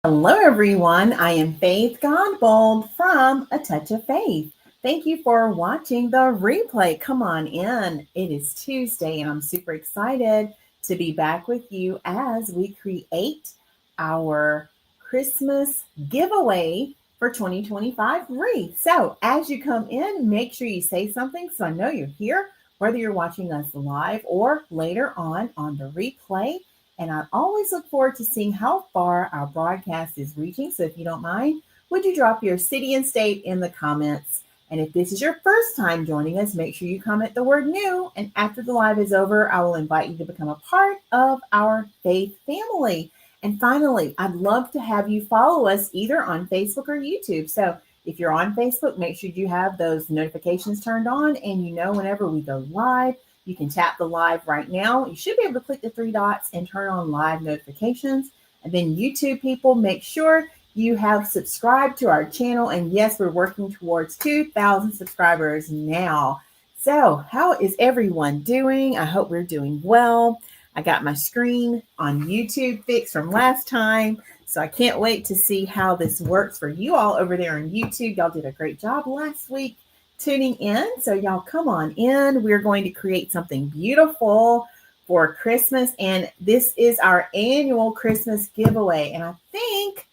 Hello, everyone. I am Faith Godbold from A Touch of Faith. Thank you for watching the replay. Come on in. It is Tuesday, and I'm super excited to be back with you as we create our Christmas giveaway for 2025 Wreath. So, as you come in, make sure you say something so I know you're here, whether you're watching us live or later on the replay. And I always look forward to seeing how far our broadcast is reaching. So if you don't mind, would you drop your city and state in the comments? And if this is your first time joining us, make sure you comment the word new. And after the live is over, I will invite you to become a part of our faith family. And finally, I'd love to have you follow us either on Facebook or YouTube. So if you're on Facebook, make sure you have those notifications turned on and you know whenever we go live. You can tap the live right now. You should be able to click the three dots and turn on live notifications. And then YouTube people, make sure you have subscribed to our channel. And yes, we're working towards 2,000 subscribers now. So how is everyone doing? I hope we're doing well. I got my screen on YouTube fixed from last time. So I can't wait to see how this works for you all over there on YouTube. Y'all did a great job last week tuning in. So y'all come on in. We're going to create something beautiful for Christmas. And this is our annual Christmas giveaway. And I think,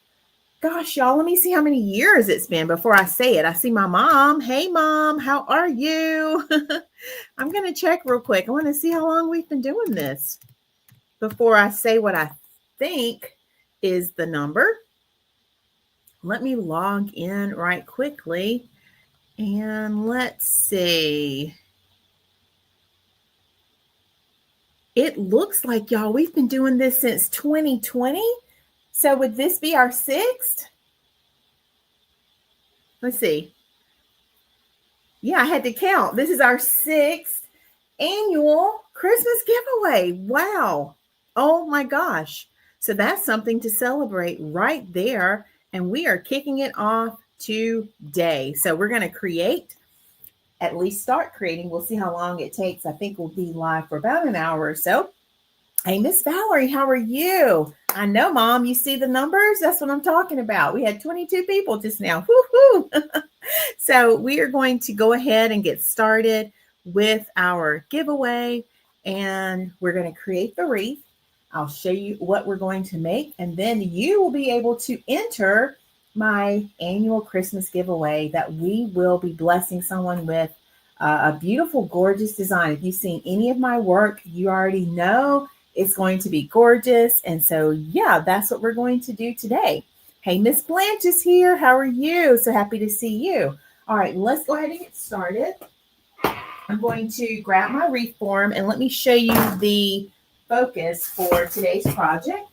gosh, y'all, let me see how many years it's been before I say it. I see my mom. Hey, Mom, how are you? I'm going to check real quick. I want to see how long we've been doing this before I say what I think is the number. Let me log in right quickly. And let's see. It looks like, y'all, we've been doing this since 2020. So would this be our sixth? Let's see. Yeah, I had to count. This is our sixth annual Christmas giveaway. Wow. Oh my gosh. So that's something to celebrate right there. And we are kicking it off today. So we're going to at least start creating. We'll see how long it takes. I think we'll be live for about an hour or so. Hey, Miss Valerie, how are you? I know, Mom, you see the numbers? That's what I'm talking about. We had 22 people just now. Woo-hoo. So we are going to go ahead and get started with our giveaway. And we're going to create the wreath. I'll show you what we're going to make. And then you will be able to enter my annual Christmas giveaway that we will be blessing someone with a beautiful, gorgeous design. If you've seen any of my work, you already know it's going to be gorgeous. And so, yeah, that's what we're going to do today. Hey, Miss Blanche is here. How are you? So happy to see you. All right, let's go ahead and get started. I'm going to grab my wreath form and let me show you the focus for today's project.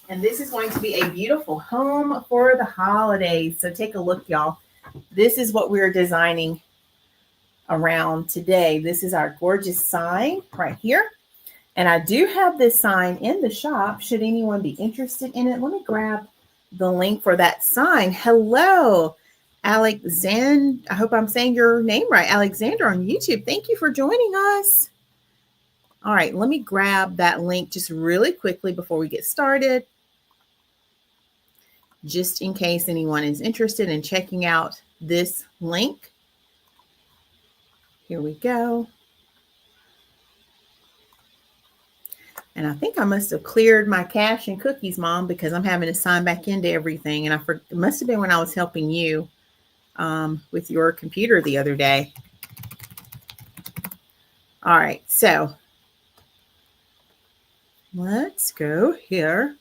And this is going to be a beautiful home for the holidays. So take a look, y'all. This is what we're designing around today. This is our gorgeous sign right here. And I do have this sign in the shop. Should anyone be interested in it, let me grab the link for that sign. Hello, Alexander. I hope I'm saying your name right. Alexander on YouTube. Thank you for joining us. All right, let me grab that link just really quickly before we get started, just in case anyone is interested in checking out this link. Here we go. And I think I must have cleared my cache and cookies, Mom, because I'm having to sign back into everything. And it must have been when I was helping you with your computer the other day. All right, so let's go here.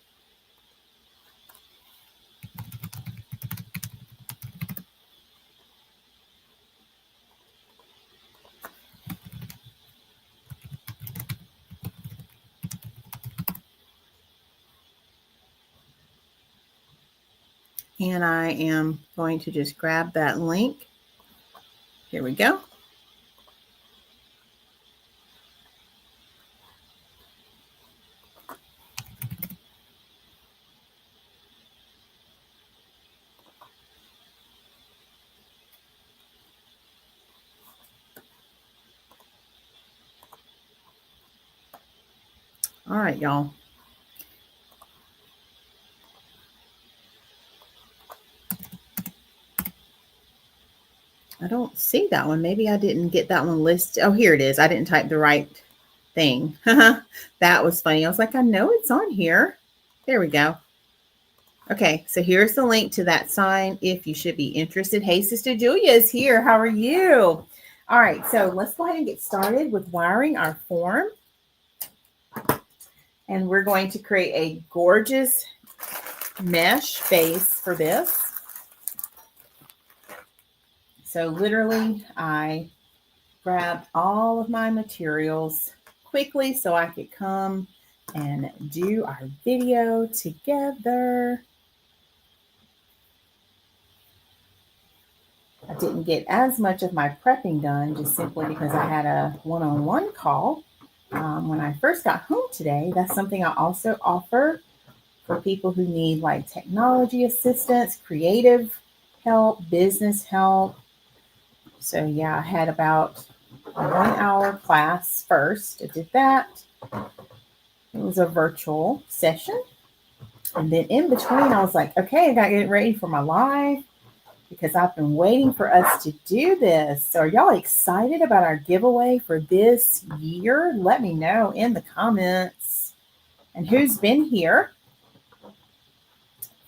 And I am going to just grab that link. Here we go. All right, y'all. I don't see that one. Maybe I didn't get that one listed. Oh, here it is. I didn't type the right thing. That was funny. I was like, I know it's on here. There we go. Okay, so here's the link to that sign if you should be interested. Hey, Sister Julia is here. How are you? All right, so let's go ahead and get started with wiring our form. And we're going to create a gorgeous mesh base for this. So literally, I grabbed all of my materials quickly so I could come and do our video together. I didn't get as much of my prepping done just simply because I had a one-on-one call when I first got home today. That's something I also offer for people who need like technology assistance, creative help, business help. So yeah, I had about a 1 hour class first. I did that. It was a virtual session. And then in between, I was like, okay, I got to get ready for my live because I've been waiting for us to do this. So are y'all excited about our giveaway for this year? Let me know in the comments. And who's been here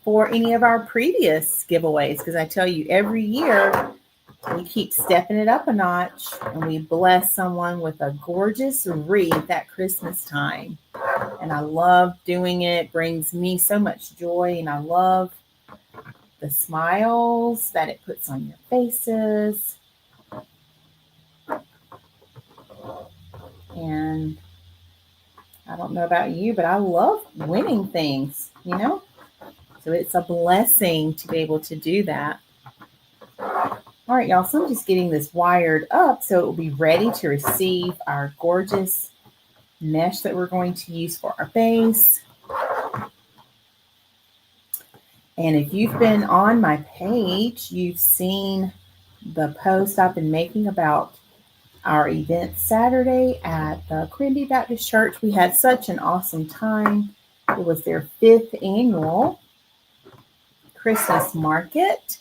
for any of our previous giveaways? Because I tell you, every year we keep stepping it up a notch and we bless someone with a gorgeous wreath at Christmas time. And I love doing it. It brings me so much joy, and I love the smiles that it puts on your faces. And I don't know about you, but I love winning things, you know? So it's a blessing to be able to do that. All right, y'all, so I'm just getting this wired up so it will be ready to receive our gorgeous mesh that we're going to use for our base. And if you've been on my page, you've seen the post I've been making about our event Saturday at the Quimby Baptist Church. We had such an awesome time. It was their 5th annual Christmas market.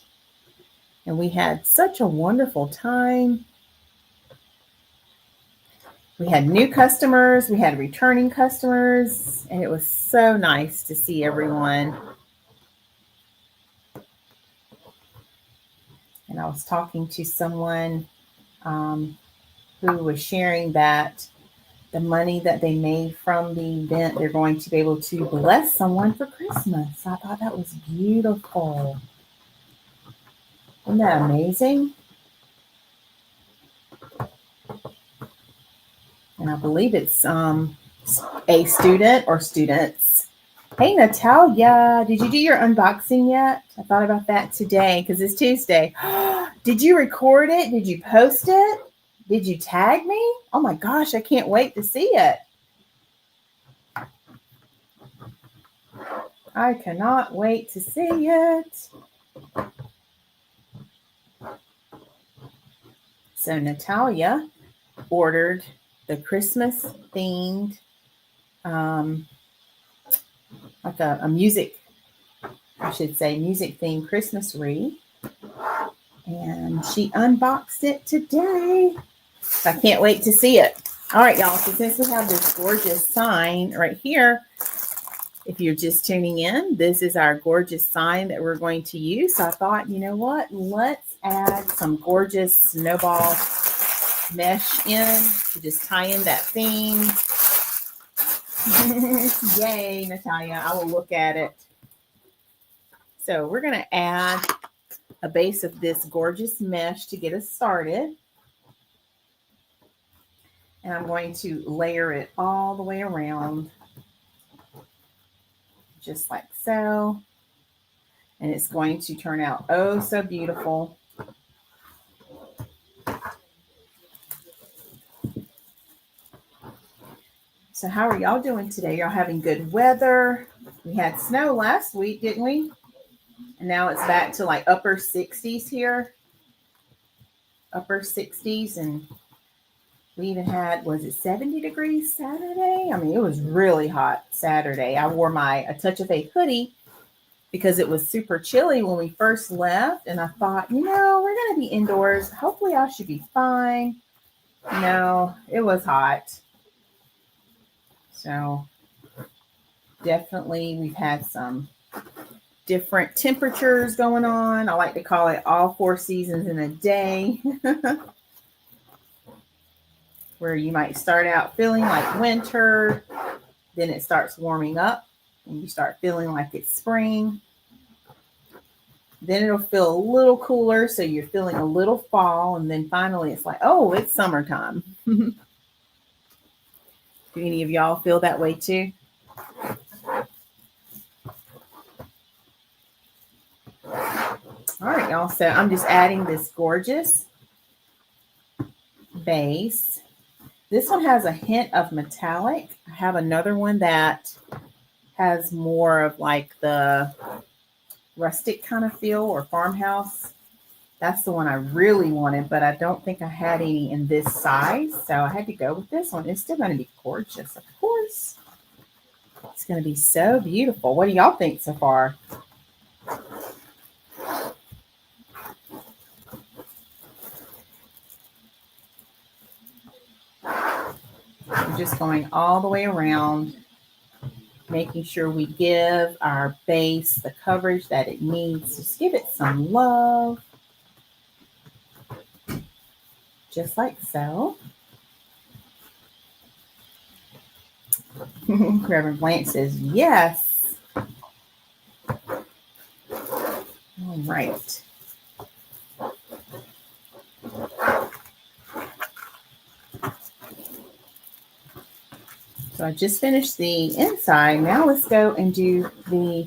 And we had such a wonderful time. We had new customers, we had returning customers, and it was so nice to see everyone. And I was talking to someone who was sharing that the money that they made from the event, they're going to be able to bless someone for Christmas. I thought that was beautiful. Isn't that amazing? And I believe it's a student or students. Hey, Natalia, did you do your unboxing yet? I thought about that today because it's Tuesday. Did you record it? Did you post it? Did you tag me? Oh my gosh, I can't wait to see it. I cannot wait to see it. So Natalia ordered the Christmas themed, like a music, I should say, music themed Christmas wreath. And she unboxed it today. I can't wait to see it. All right, y'all. So since we have this gorgeous sign right here, if you're just tuning in, this is our gorgeous sign that we're going to use. So I thought, you know what? Let's add some gorgeous snowball mesh in to just tie in that theme. Yay, Natalia. I will look at it. So we're going to add a base of this gorgeous mesh to get us started. And I'm going to layer it all the way around, just like so. And it's going to turn out oh so beautiful. So how are y'all doing today? Y'all having good weather? We had snow last week, didn't we? And now it's back to like upper 60s here. Upper 60s. And we even had, was it 70 degrees Saturday? I mean, it was really hot Saturday. I wore my A Touch of Faith hoodie because it was super chilly when we first left. And I thought, we're going to be indoors. Hopefully I should be fine. No, it was hot. So definitely we've had some different temperatures going on. I like to call it all 4 seasons in a day. Where you might start out feeling like winter, then it starts warming up and you start feeling like it's spring. Then it'll feel a little cooler, so you're feeling a little fall, and then finally it's like, oh, it's summertime. Do any of y'all feel that way too? All right, y'all. So I'm just adding this gorgeous base. This one has a hint of metallic. I have another one that has more of like the rustic kind of feel, or farmhouse. That's the one I really wanted, but I don't think I had any in this size. So I had to go with this one. It's still going to be gorgeous, of course. It's going to be so beautiful. What do y'all think so far? I'm just going all the way around, making sure we give our base the coverage that it needs. Just give it some love. Just like so. Reverend Blanche says, yes. All right. So I just finished the inside. Now let's go and do the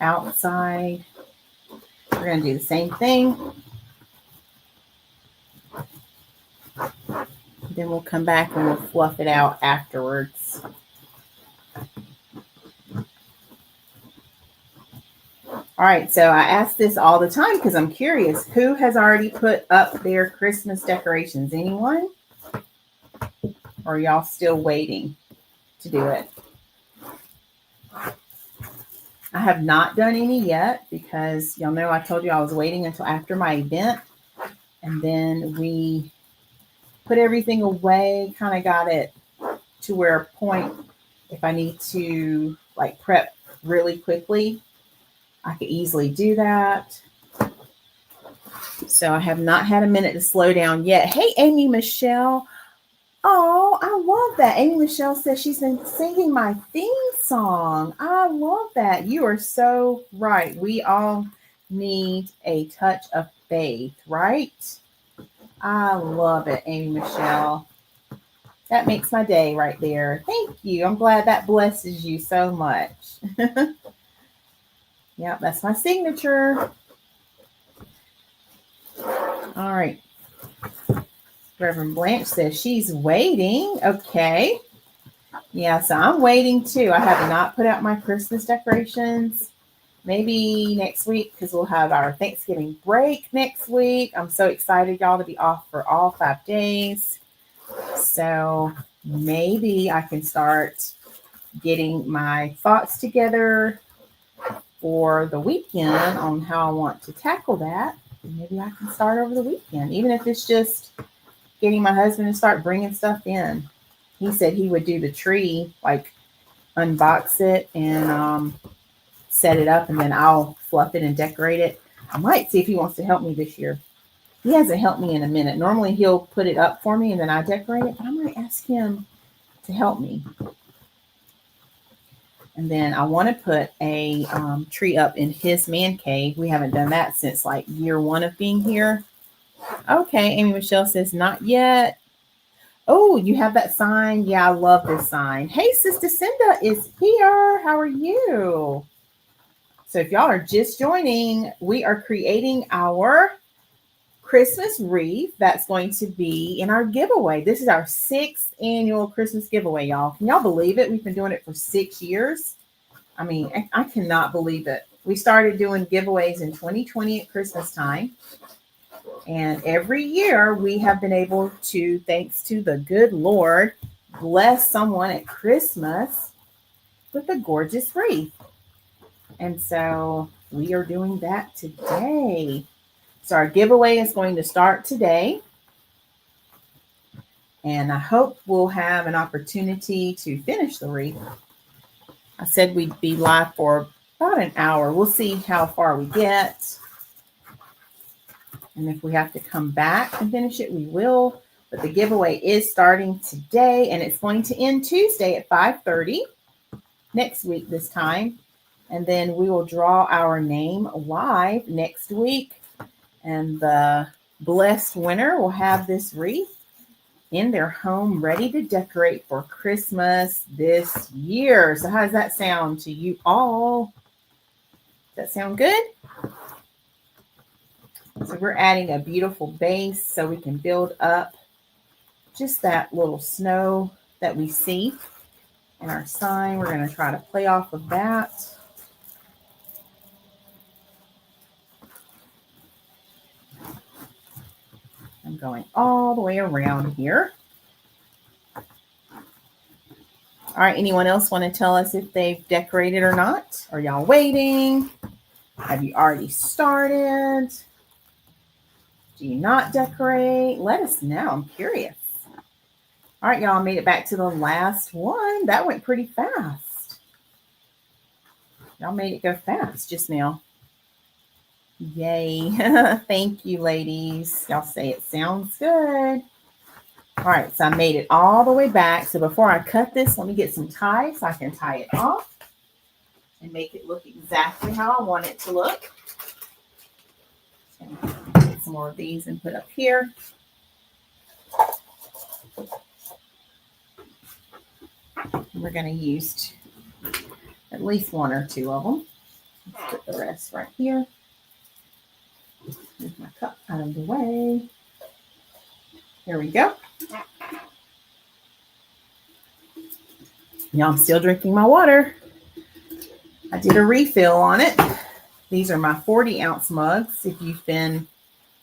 outside. We're going to do the same thing. Then we'll come back and we'll fluff it out afterwards. All right, so I ask this all the time because I'm curious. Who has already put up their Christmas decorations? Anyone? Or are y'all still waiting to do it? I have not done any yet because y'all know I told you I was waiting until after my event. And then we put everything away, kind of got it to where a point, if I need to like prep really quickly, I could easily do that. So I have not had a minute to slow down yet. Hey, Amy Michelle. Oh, I love that. Amy Michelle says she's been singing my theme song. I love that. You are so right. We all need a touch of faith, right? I love it, Amy Michelle. That makes my day right there. Thank you. I'm glad that blesses you so much. Yep, that's my signature. All right. Reverend Blanche says she's waiting. Okay. Yeah, so I'm waiting too. I have not put out my Christmas decorations. Maybe next week because we'll have our Thanksgiving break next week. I'm so excited, y'all, to be off for all 5 days. So maybe I can start getting my thoughts together for the weekend on how I want to tackle that. Maybe I can start over the weekend, even if it's just getting my husband to start bringing stuff in. He said he would do the tree, like unbox it and set it up, and then I'll fluff it and decorate it. I might see if he wants to help me this year. He hasn't helped me in a minute. Normally he'll put it up for me and then I decorate it, but I might ask him to help me. And then I want to put a tree up in his man cave. We haven't done that since like year 1 of being here. Okay, Amy Michelle says not yet. Oh, you have that sign? Yeah, I love this sign. Hey, Sister Cinda is here. How are you? So if y'all are just joining, we are creating our Christmas wreath that's going to be in our giveaway. This is our 6th annual Christmas giveaway, y'all. Can y'all believe it? We've been doing it for 6 years. I mean, I cannot believe it. We started doing giveaways in 2020 at Christmas time. And every year we have been able to, thanks to the good Lord, bless someone at Christmas with a gorgeous wreath. And so we are doing that today. So our giveaway is going to start today. And I hope we'll have an opportunity to finish the wreath. I said we'd be live for about an hour. We'll see how far we get. And if we have to come back and finish it, we will. But the giveaway is starting today, and it's going to end Tuesday at 5:30 next week this time. And then we will draw our name live next week. And the blessed winner will have this wreath in their home ready to decorate for Christmas this year. So how does that sound to you all? Does that sound good? So we're adding a beautiful base so we can build up just that little snow that we see in our sign. We're going to try to play off of that. I'm going all the way around here. All right, anyone else want to tell us if they've decorated or not? Are y'all waiting? Have you already started? Do you not decorate? Let us know. I'm curious. All right, y'all made it back to the last one. That went pretty fast. Y'all made it go fast just now. Yay. Thank you, ladies. Y'all say it sounds good. All right, so I made it all the way back. So before I cut this, let me get some ties so I can tie it off and make it look exactly how I want it to look. Get some more of these and put up here. And we're going to use at least one or two of them. Let's put the rest right here. Move my cup out of the way. Here we go. Now I'm still drinking my water. I did a refill on it. These are my 40-ounce mugs. If you've been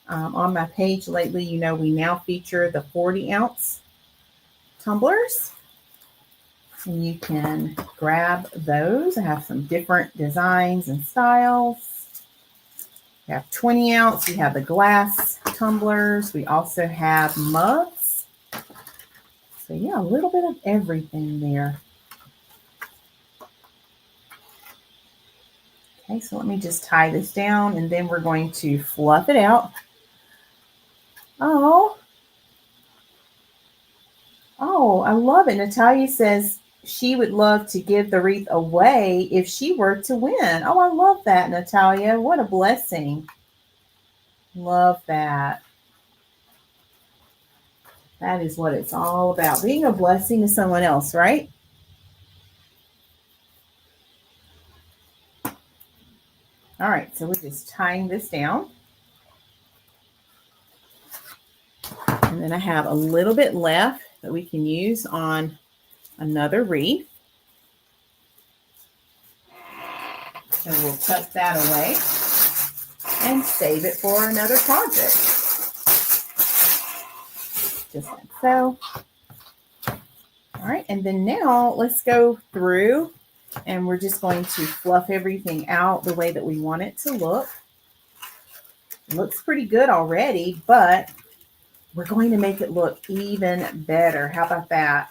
on my page lately, you know we now feature the 40-ounce tumblers. And you can grab those. I have some different designs and styles. We have 20-ounce. We have the glass tumblers. We also have mugs. So yeah, a little bit of everything there. Okay, so let me just tie this down, and then we're going to fluff it out. Oh, I love it. Natalia says she would love to give the wreath away if she were to win. Oh, I love that, Natalia. What a blessing. Love that. That is what it's all about. Being a blessing to someone else, right? All right, so we're just tying this down. And then I have a little bit left that we can use on another wreath. So we'll tuck that away and save it for another project. Just like so. All right, and then now let's go through and we're just going to fluff everything out the way that we want it to look. It looks pretty good already, but we're going to make it look even better. How about that?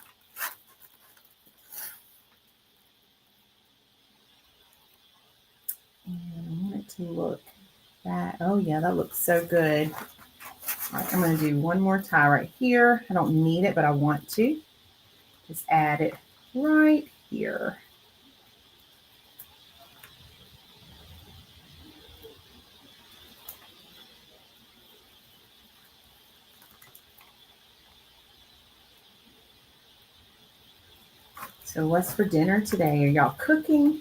And I want it to look that. Oh yeah, that looks so good. All right, I'm going to do one more tie right here. I don't need it, but I want to. Just add it right here. So what's for dinner today? Are y'all cooking?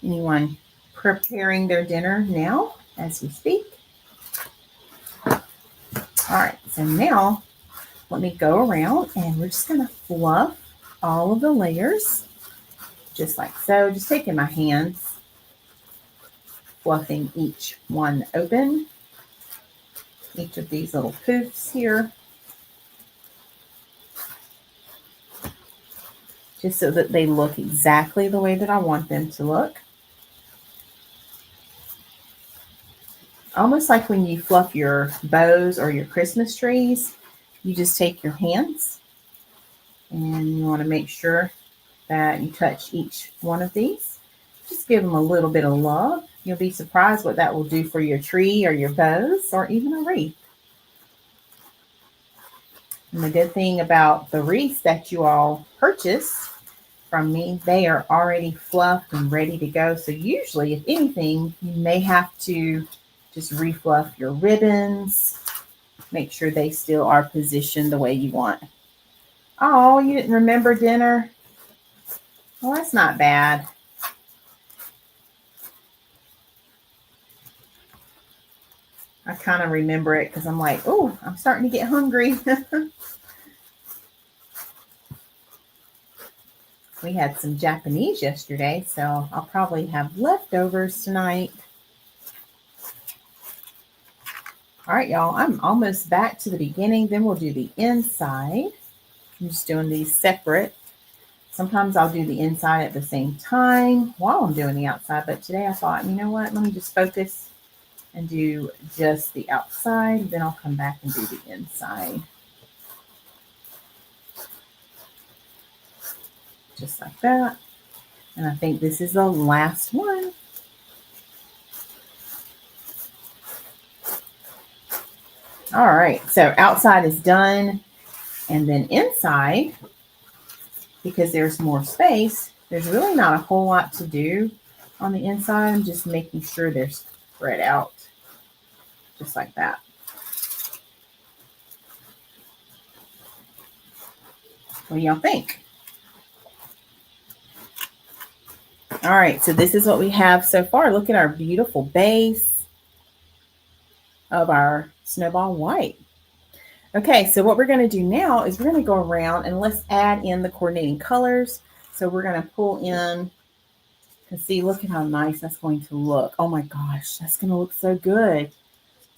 Anyone preparing their dinner now as we speak? All right, so now let me go around and we're just going to fluff all of the layers just like so. Just taking my hands, fluffing each one open, each of these little poofs here. just so that they look exactly the way that I want them to look. Almost like when you fluff your bows or your Christmas trees, you just take your hands and you want to make sure that you touch each one of these. Just give them a little bit of love. You'll be surprised what that will do for your tree or your bows or even a wreath. And the good thing about the wreaths that you all purchase from me, they are already fluffed and ready to go. So usually, if anything, you may have to just refluff your ribbons, make sure they still are positioned the way you want. Oh, you didn't remember dinner? Well, that's not bad. I kind of remember it because I'm like, oh, I'm starting to get hungry. We had some Japanese yesterday, so I'll probably have leftovers tonight. All right, y'all, I'm almost back to the beginning. Then we'll do the inside. I'm just doing these separate. Sometimes I'll do the inside at the same time while I'm doing the outside. But today I thought, you know what? Let me just focus and do just the outside. Then I'll come back and do the inside. Just like that. And I think this is the last one. All right, so outside is done. And then inside, because there's more space, there's really not a whole lot to do on the inside. I'm just making sure they're spread out just like that. What do y'all think? All right, so this is what we have so far. Look at our beautiful base of our snowball white. Okay, so what we're going to do now is we're going to go around and let's add in the coordinating colors. So we're going to pull in and see, look at how nice that's going to look. Oh my gosh, that's going to look so good.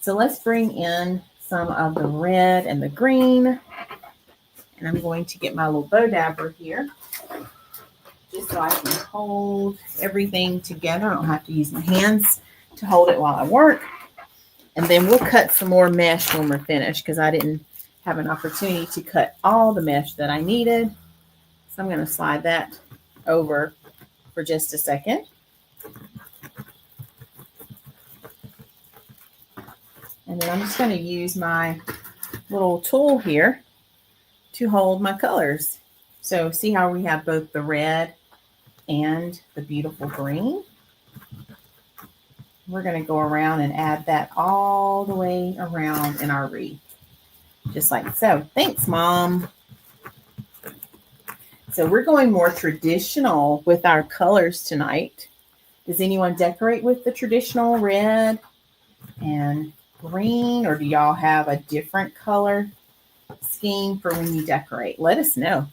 So let's bring in some of the red and the green. And I'm going to get my little bow dabber here just so I can hold everything together. I don't have to use my hands to hold it while I work. And then we'll cut some more mesh when we're finished because I didn't have an opportunity to cut all the mesh that I needed. So I'm going to slide that over for just a second. And then I'm just going to use my little tool here to hold my colors. So see how we have both the red and the beautiful green? We're going to go around and add that all the way around in our wreath. Just like so. Thanks, Mom. So we're going more traditional with our colors tonight. Does anyone decorate with the traditional red and green, or do y'all have a different color scheme for when you decorate? Let us know.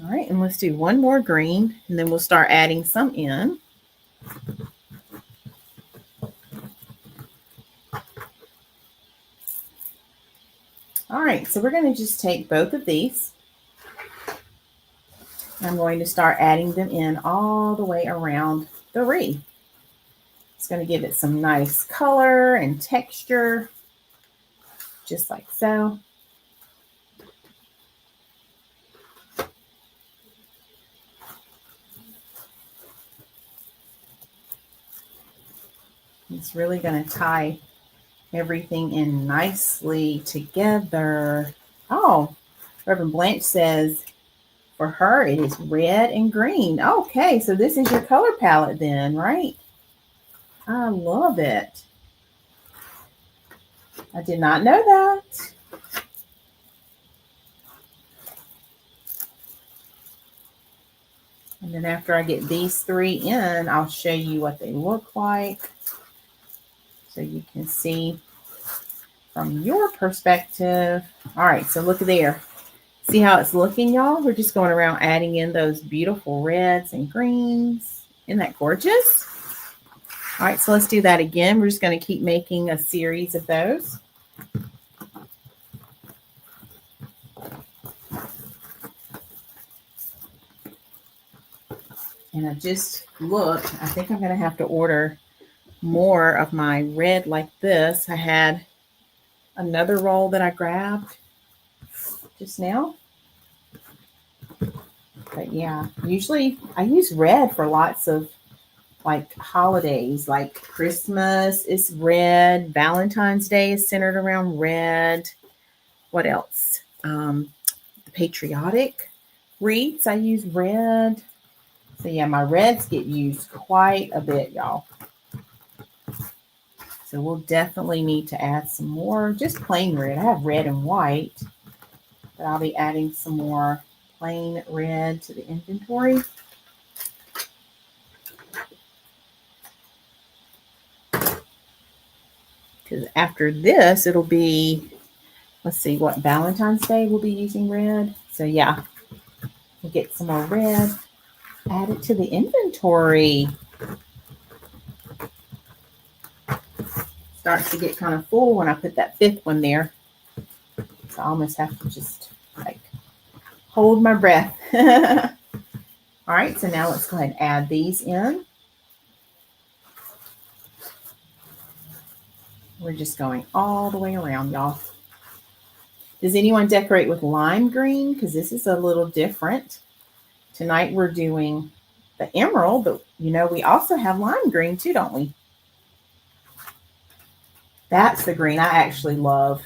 All right, and let's do one more green, and then we'll start adding some in. All right, so we're going to just take both of these. I'm going to start adding them in all the way around the wreath. It's going to give it some nice color and texture, just like so. It's really going to tie everything in nicely together. Oh, Reverend Blanche says for her it is red and green. Okay, so this is your color palette then, right? I love it. I did not know that. And then after I get these three in, I'll show you what they look like. So you can see from your perspective. All right, so look there. See how it's looking, y'all? We're just going around adding in those beautiful reds and greens. Isn't that gorgeous? All right, so let's do that again. We're just going to keep making a series of those. And I just looked. I think I'm going to have to order more of my red like this. I had another roll that I grabbed just now. But yeah, usually I use red for lots of like holidays, like Christmas is red, Valentine's Day is centered around red. What else? The patriotic wreaths, I use red. So yeah, my reds get used quite a bit, y'all. So we'll definitely need to add some more, just plain red. I have red and white, but I'll be adding some more plain red to the inventory. Because after this, it'll be, let's see, what, Valentine's Day we'll be using red. So yeah, we'll get some more red, add it to the inventory. Starts to get kind of full when I put that fifth one there. So I almost have to just like hold my breath. All right, so now let's go ahead and add these in. We're just going all the way around, y'all. Does anyone decorate with lime green? Because this is a little different. Tonight we're doing the emerald, but you know, we also have lime green too, don't we? That's the green I actually love.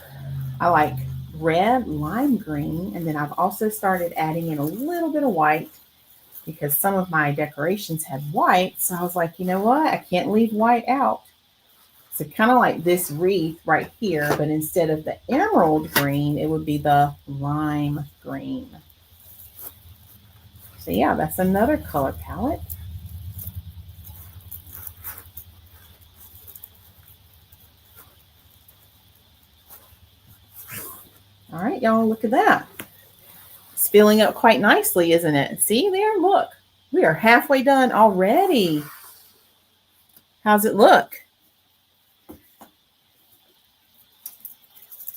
I like red, lime green, and then I've also started adding in a little bit of white because some of my decorations had white. So I was like, you know what? I can't leave white out. So kind of like this wreath right here, but instead of the emerald green, it would be the lime green. So yeah, that's another color palette. All right, y'all, look at that. It's filling up quite nicely, isn't it? See there, look. We are halfway done already. How's it look?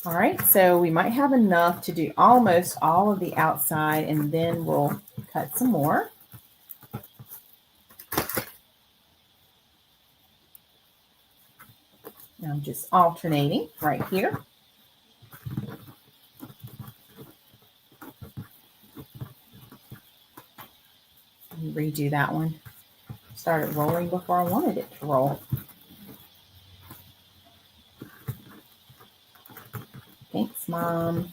All right, so we might have enough to do almost all of the outside, and then we'll cut some more. I'm just alternating right here. Redo that one. Started rolling before I wanted it to roll. Thanks, Mom.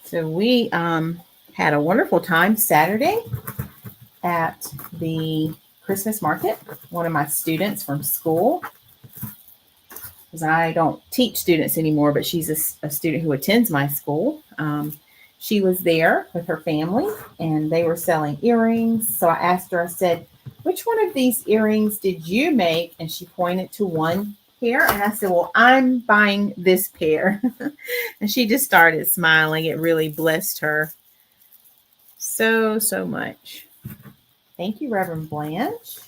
So we had a wonderful time Saturday at the Christmas market. One of my students from school, because I don't teach students anymore, but she's a student who attends my school. She was there with her family, and they were selling earrings. So I asked her, I said, which one of these earrings did you make? And she pointed to one pair. And I said, well, I'm buying this pair. And she just started smiling. It really blessed her so much. Thank you, Reverend Blanche.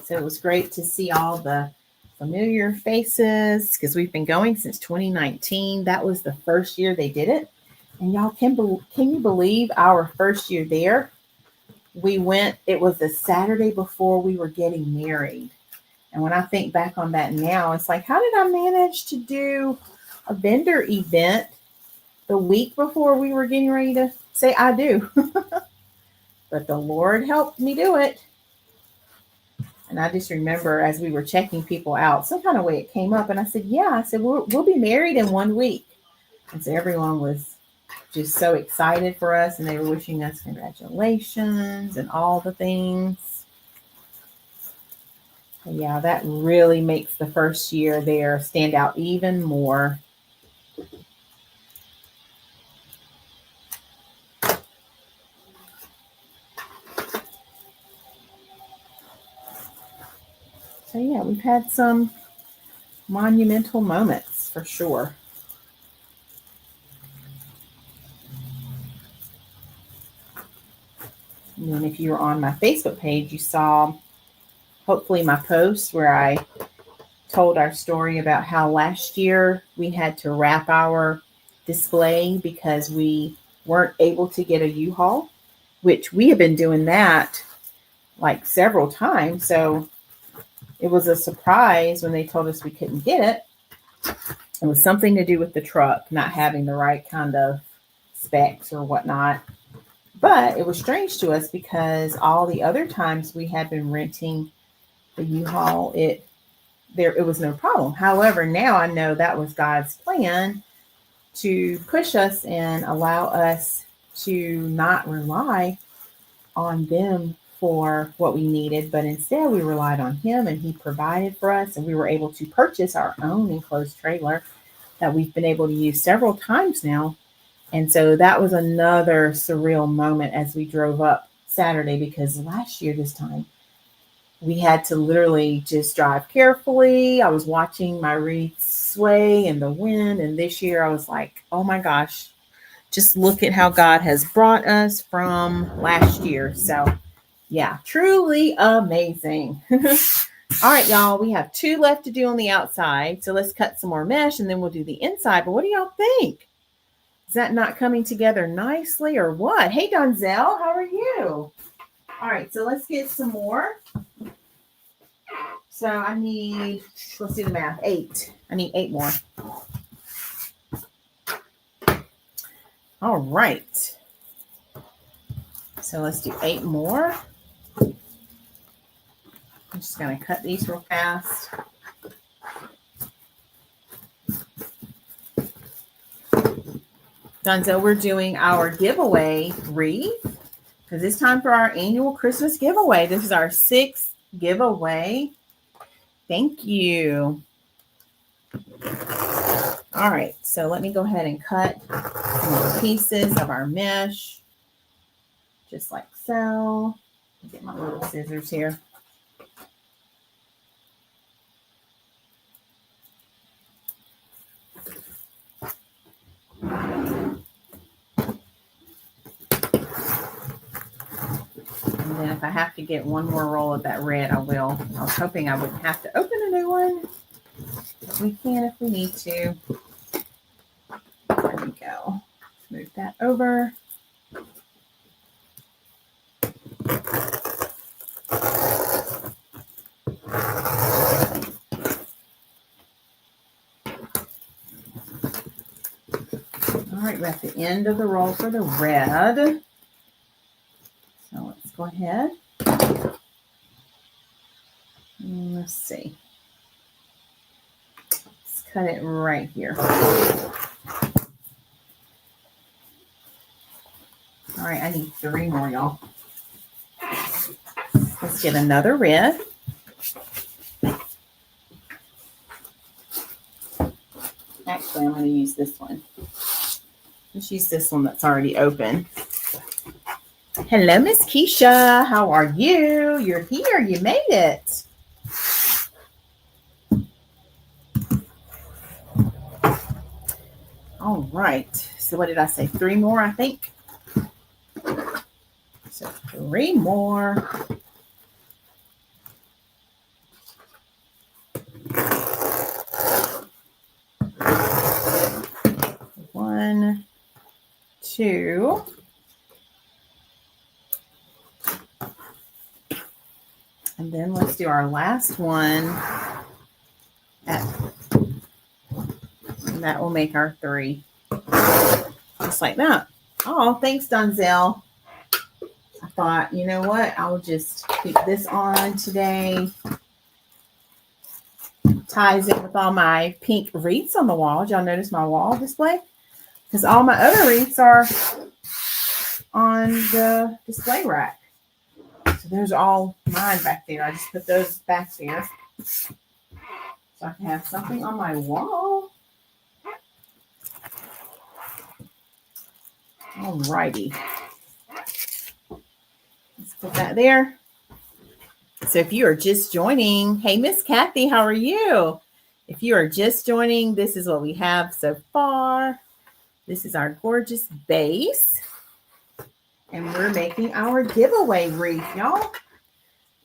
So it was great to see all the familiar faces because we've been going since 2019. That was the first year they did it. And y'all, can you believe our first year there? We went, it was the Saturday before we were getting married. And when I think back on that now, it's like, how did I manage to do a vendor event the week before we were getting ready to say I do? But the Lord helped me do it. And I just remember as we were checking people out, some kind of way it came up. And I said, yeah, I said, we'll be married in 1 week. And so everyone was just so excited for us. And they were wishing us congratulations and all the things. And yeah, that really makes the first year there stand out even more. So yeah, we've had some monumental moments for sure. And then if you were on my Facebook page, you saw hopefully my post where I told our story about how last year we had to wrap our display because we weren't able to get a U-Haul, which we have been doing that like several times. So it was a surprise when they told us we couldn't get it. It was something to do with the truck not having the right kind of specs or whatnot. But it was strange to us because all the other times we had been renting the U-Haul, it was no problem. However, now I know that was God's plan to push us and allow us to not rely on them for what we needed, but instead we relied on Him, and He provided for us, and we were able to purchase our own enclosed trailer that we've been able to use several times now. And so that was another surreal moment as we drove up Saturday, because last year this time we had to literally just drive carefully. I was watching my wreath sway in the wind, and this year I was like, oh my gosh, just look at how God has brought us from last year. So yeah, truly amazing. All right, y'all, we have 2 left to do on the outside. So let's cut some more mesh and then we'll do the inside. But what do y'all think? Is that not coming together nicely or what? Hey, Donzel, how are you? All right, so let's get some more. So I need, let's do the math, 8. I need 8 more. All right. So let's do 8 more. I'm just going to cut these real fast. Donzel, we're doing our giveaway wreath because it's time for our annual Christmas giveaway. This is our 6th giveaway. Thank you. All right, so let me go ahead and cut some more pieces of our mesh, just like so. Get my little scissors here. And then if I have to get one more roll of that red, I will. I was hoping I wouldn't have to open a new one. We can if we need to. There we go. Move that over. All right, we're at the end of the roll for the red. So let's go ahead. Let's see. Let's cut it right here. All right, I need 3 more, y'all. Let's get another red. Actually, I'm going to use this one. Let's use this one that's already open. Hello, Miss Keisha. How are you? You're here. You made it. All right. So what did I say? 3 more, I think. So 3 more. One, 2. And then let's do our last one. And that will make our 3. Just like that. Oh, thanks, Donzel. I thought, you know what? I'll just keep this on today. Ties in with all my pink wreaths on the wall. Did y'all notice my wall display? Because all my other wreaths are on the display rack. So those are all mine back there. I just put those back there so I can have something on my wall. All righty. Let's put that there. So if you are just joining, hey, Miss Kathy, how are you? If you are just joining, this is what we have so far. This is our gorgeous base. And we're making our giveaway wreath, y'all.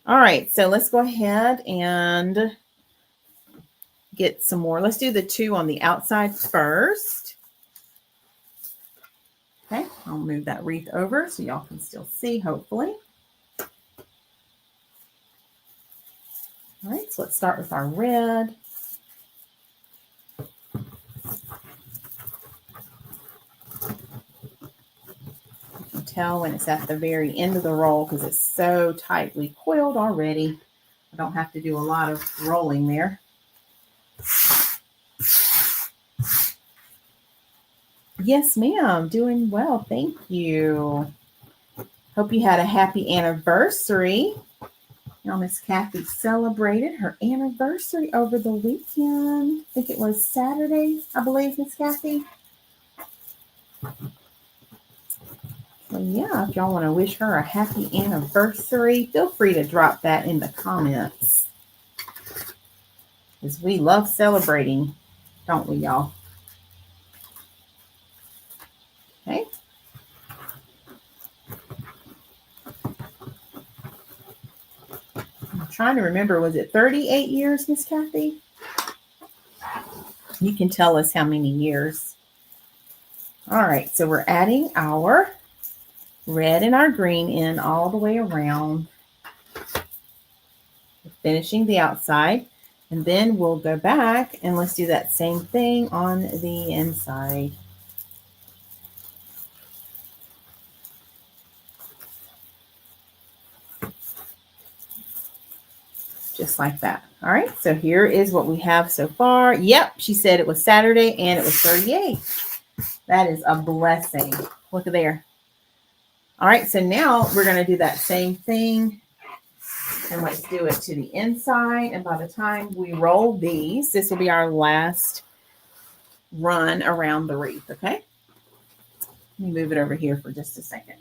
All right, so let's go ahead and get some more. Let's do the 2 on the outside first. Okay, I'll move that wreath over so y'all can still see, hopefully. All right, so let's start with our red. You can tell when it's at the very end of the roll because it's so tightly coiled already. I don't have to do a lot of rolling there. Yes, ma'am. Doing well. Thank you. Hope you had a happy anniversary. Now, Miss Kathy celebrated her anniversary over the weekend. I think it was Saturday, I believe, Miss Kathy. So, yeah, if y'all want to wish her a happy anniversary, feel free to drop that in the comments. Because we love celebrating, don't we, y'all? Okay. I'm trying to remember, was it 38 years, Miss Kathy? You can tell us how many years. All right, so we're adding our red and our green in all the way around. We're finishing the outside, and then we'll go back and let's do that same thing on the inside. Just like that. All right, so here is what we have so far. Yep, she said it was Saturday and it was 38. That is a blessing. Look at there. All right, so now we're going to do that same thing. And let's do it to the inside. And by the time we roll these, this will be our last run around the wreath, okay? Let me move it over here for just a second.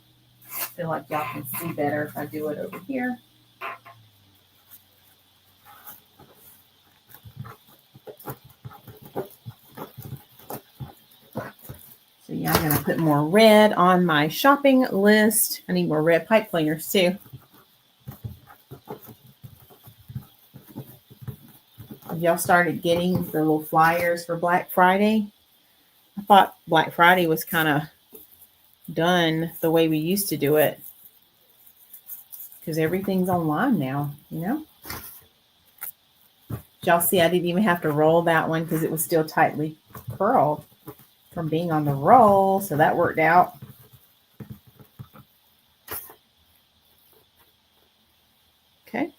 I feel like y'all can see better if I do it over here. So yeah, I'm going to put more red on my shopping list. I need more red pipe cleaners too. Have y'all started getting the little flyers for Black Friday? I thought Black Friday was kind of done the way we used to do it. Because everything's online now, you know? Did y'all see I didn't even have to roll that one because it was still tightly curled from being on the roll, so that worked out. Okay.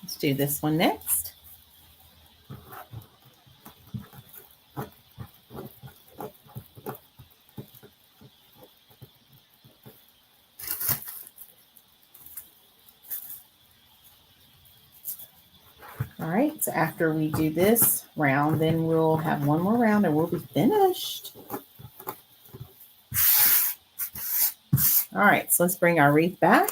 Let's do this one next. All right, so after we do this round, then we'll have one more round and we'll be finished. All right, so let's bring our wreath back.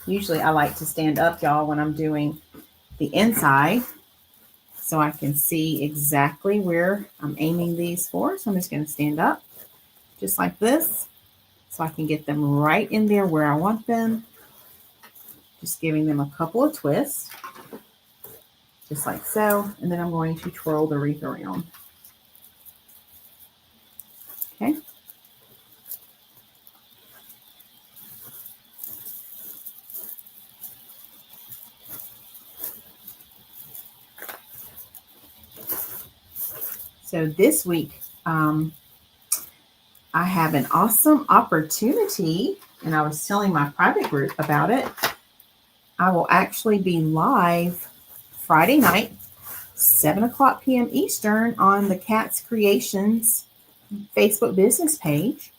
Usually I like to stand up, y'all, when I'm doing the inside so I can see exactly where I'm aiming these for. So I'm just going to stand up just like this so I can get them right in there where I want them. Just giving them a couple of twists, just like so. And then I'm going to twirl the wreath around. Okay. So this week, I have an awesome opportunity, and I was telling my private group about it. I will actually be live Friday night, 7:00 p.m. Eastern on the Cats Creations Facebook business page.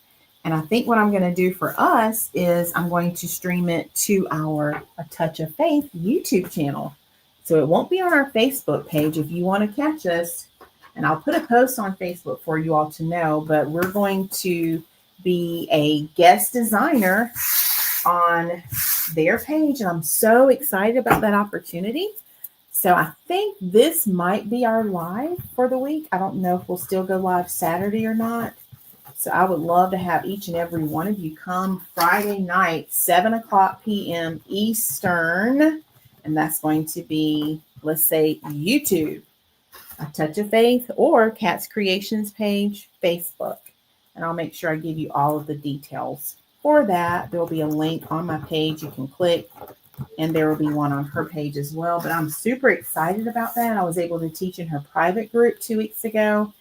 And I think what I'm going to do for us is I'm going to stream it to our A Touch of Faith YouTube channel. So it won't be on our Facebook page if you want to catch us. And I'll put a post on Facebook for you all to know, but we're going to be a guest designer on their page. And I'm so excited about that opportunity. So I think this might be our live for the week. I don't know if we'll still go live Saturday or not. So I would love to have each and every one of you come Friday night, 7 o'clock p.m. Eastern. And that's going to be, let's say, YouTube, A Touch of Faith, or Cat's Creations page, Facebook. And I'll make sure I give you all of the details for that. There'll be a link on my page you can click, and there will be one on her page as well. But I'm super excited about that. I was able to teach in her private group 2 weeks ago,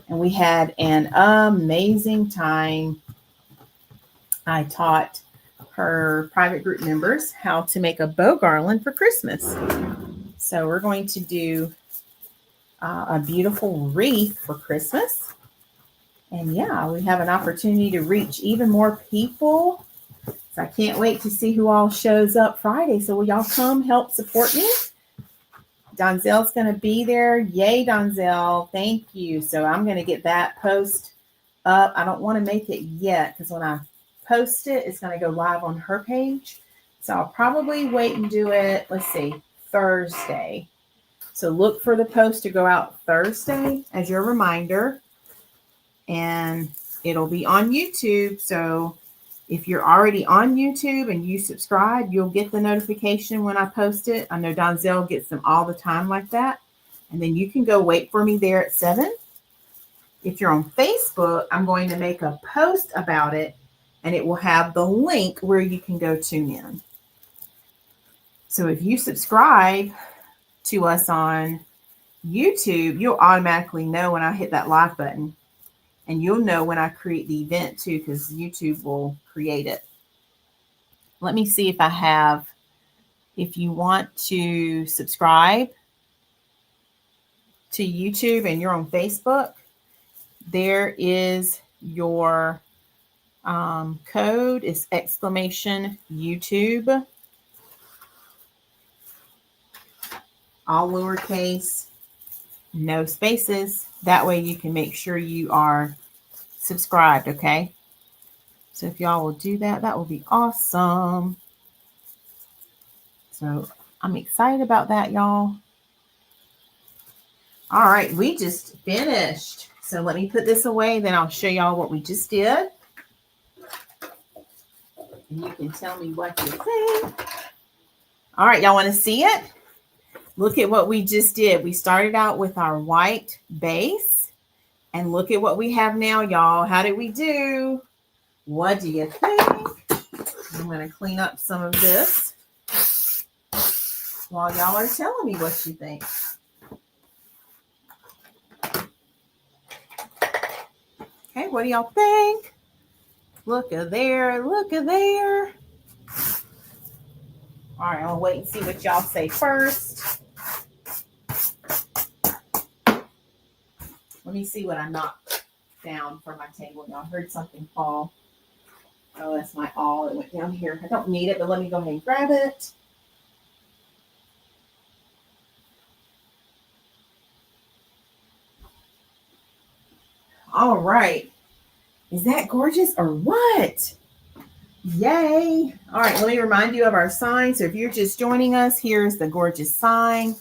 and we had an amazing time. I taught her private group members how to make a bow garland for Christmas. So we're going to do a beautiful wreath for Christmas. And yeah, we have an opportunity to reach even more people. So I can't wait to see who all shows up Friday. So will y'all come help support me? Donzelle's going to be there. Yay, Donzelle. Thank you. So I'm going to get that post up. I don't want to make it yet because when I post it, it's going to go live on her page. So I'll probably wait and do it, let's see, Thursday. So look for the post to go out Thursday as your reminder. And it'll be on YouTube. So if you're already on YouTube and you subscribe, you'll get the notification when I post it. I know Donzelle gets them all the time like that. And then you can go wait for me there at 7. If you're on Facebook, I'm going to make a post about it, and it will have the link where you can go tune in. So if you subscribe to us on YouTube, you'll automatically know when I hit that live button. And you'll know when I create the event too, because YouTube will create it. Let me see if I have, if you want to subscribe to YouTube and you're on Facebook, there is your code is exclamation YouTube, all lowercase, no spaces. That way you can make sure you are subscribed, okay? So if y'all will do that, that will be awesome. So I'm excited about that, y'all. All right, we just finished. So let me put this away, then I'll show y'all what we just did. And you can tell me what you think. All right, y'all want to see it? Look at what we just did. We started out with our white base. And look at what we have now, y'all. How did we do? What do you think? I'm going to clean up some of this while y'all are telling me what you think. Okay, what do y'all think? Look at there. Look at there. All right, I'll wait and see what y'all say first. Let me see what I knocked down from my table. Y'all heard something fall. Oh, that's my awl. It went down here. I don't need it, but let me go ahead and grab it. All right. Is that gorgeous or what? Yay. All right, let me remind you of our sign. So if you're just joining us, here's the gorgeous sign.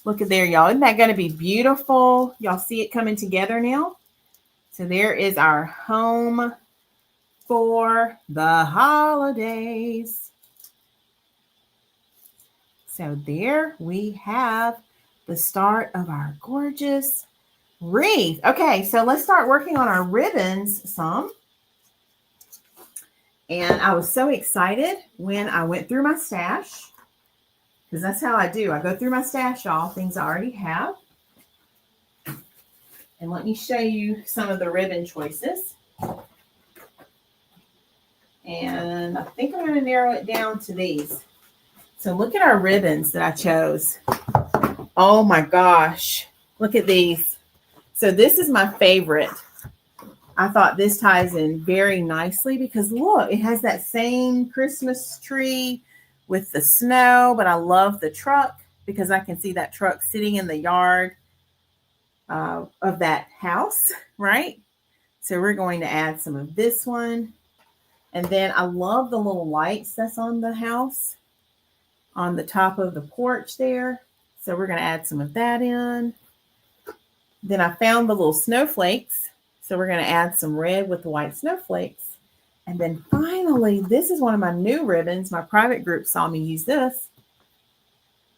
Look at there, y'all. Isn't that going to be beautiful? Y'all see it coming together now? So there is our home for the holidays. So there we have the start of our gorgeous wreath. Okay, so let's start working on our ribbons some. And I was so excited when I went through my stash, because that's how I do. I go through my stash, y'all, things I already have. And let me show you some of the ribbon choices. And I think I'm going to narrow it down to these. So look at our ribbons that I chose. Oh my gosh. Look at these. So this is my favorite. I thought this ties in very nicely because look, it has that same Christmas tree with the snow, but I love the truck because I can see that truck sitting in the yard of that house, right? So we're going to add some of this one. And then I love the little lights that's on the house, on the top of the porch there. So we're going to add some of that in. Then I found the little snowflakes. So we're going to add some red with the white snowflakes. And then finally, this is one of my new ribbons. My private group saw me use this.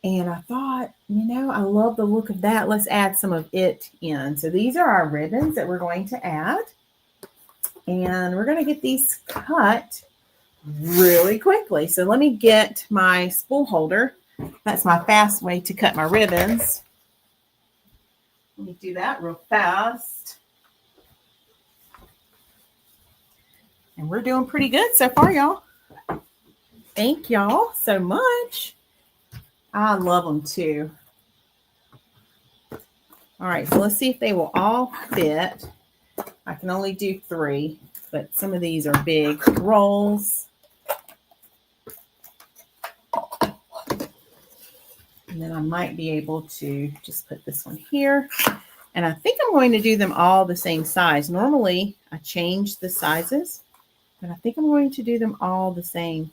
And I thought, I love the look of that. Let's add some of it in. So these are our ribbons that we're going to add. And we're going to get these cut really quickly. So let me get my spool holder. That's my fast way to cut my ribbons. Let me do that real fast. And we're doing pretty good so far, y'all. Thank y'all so much. I love them too. All right, so let's see if they will all fit. I can only do 3, but some of these are big rolls. And then I might be able to just put this one here. And I think I'm going to do them all the same size. Normally, I change the sizes, but I think I'm going to do them all the same.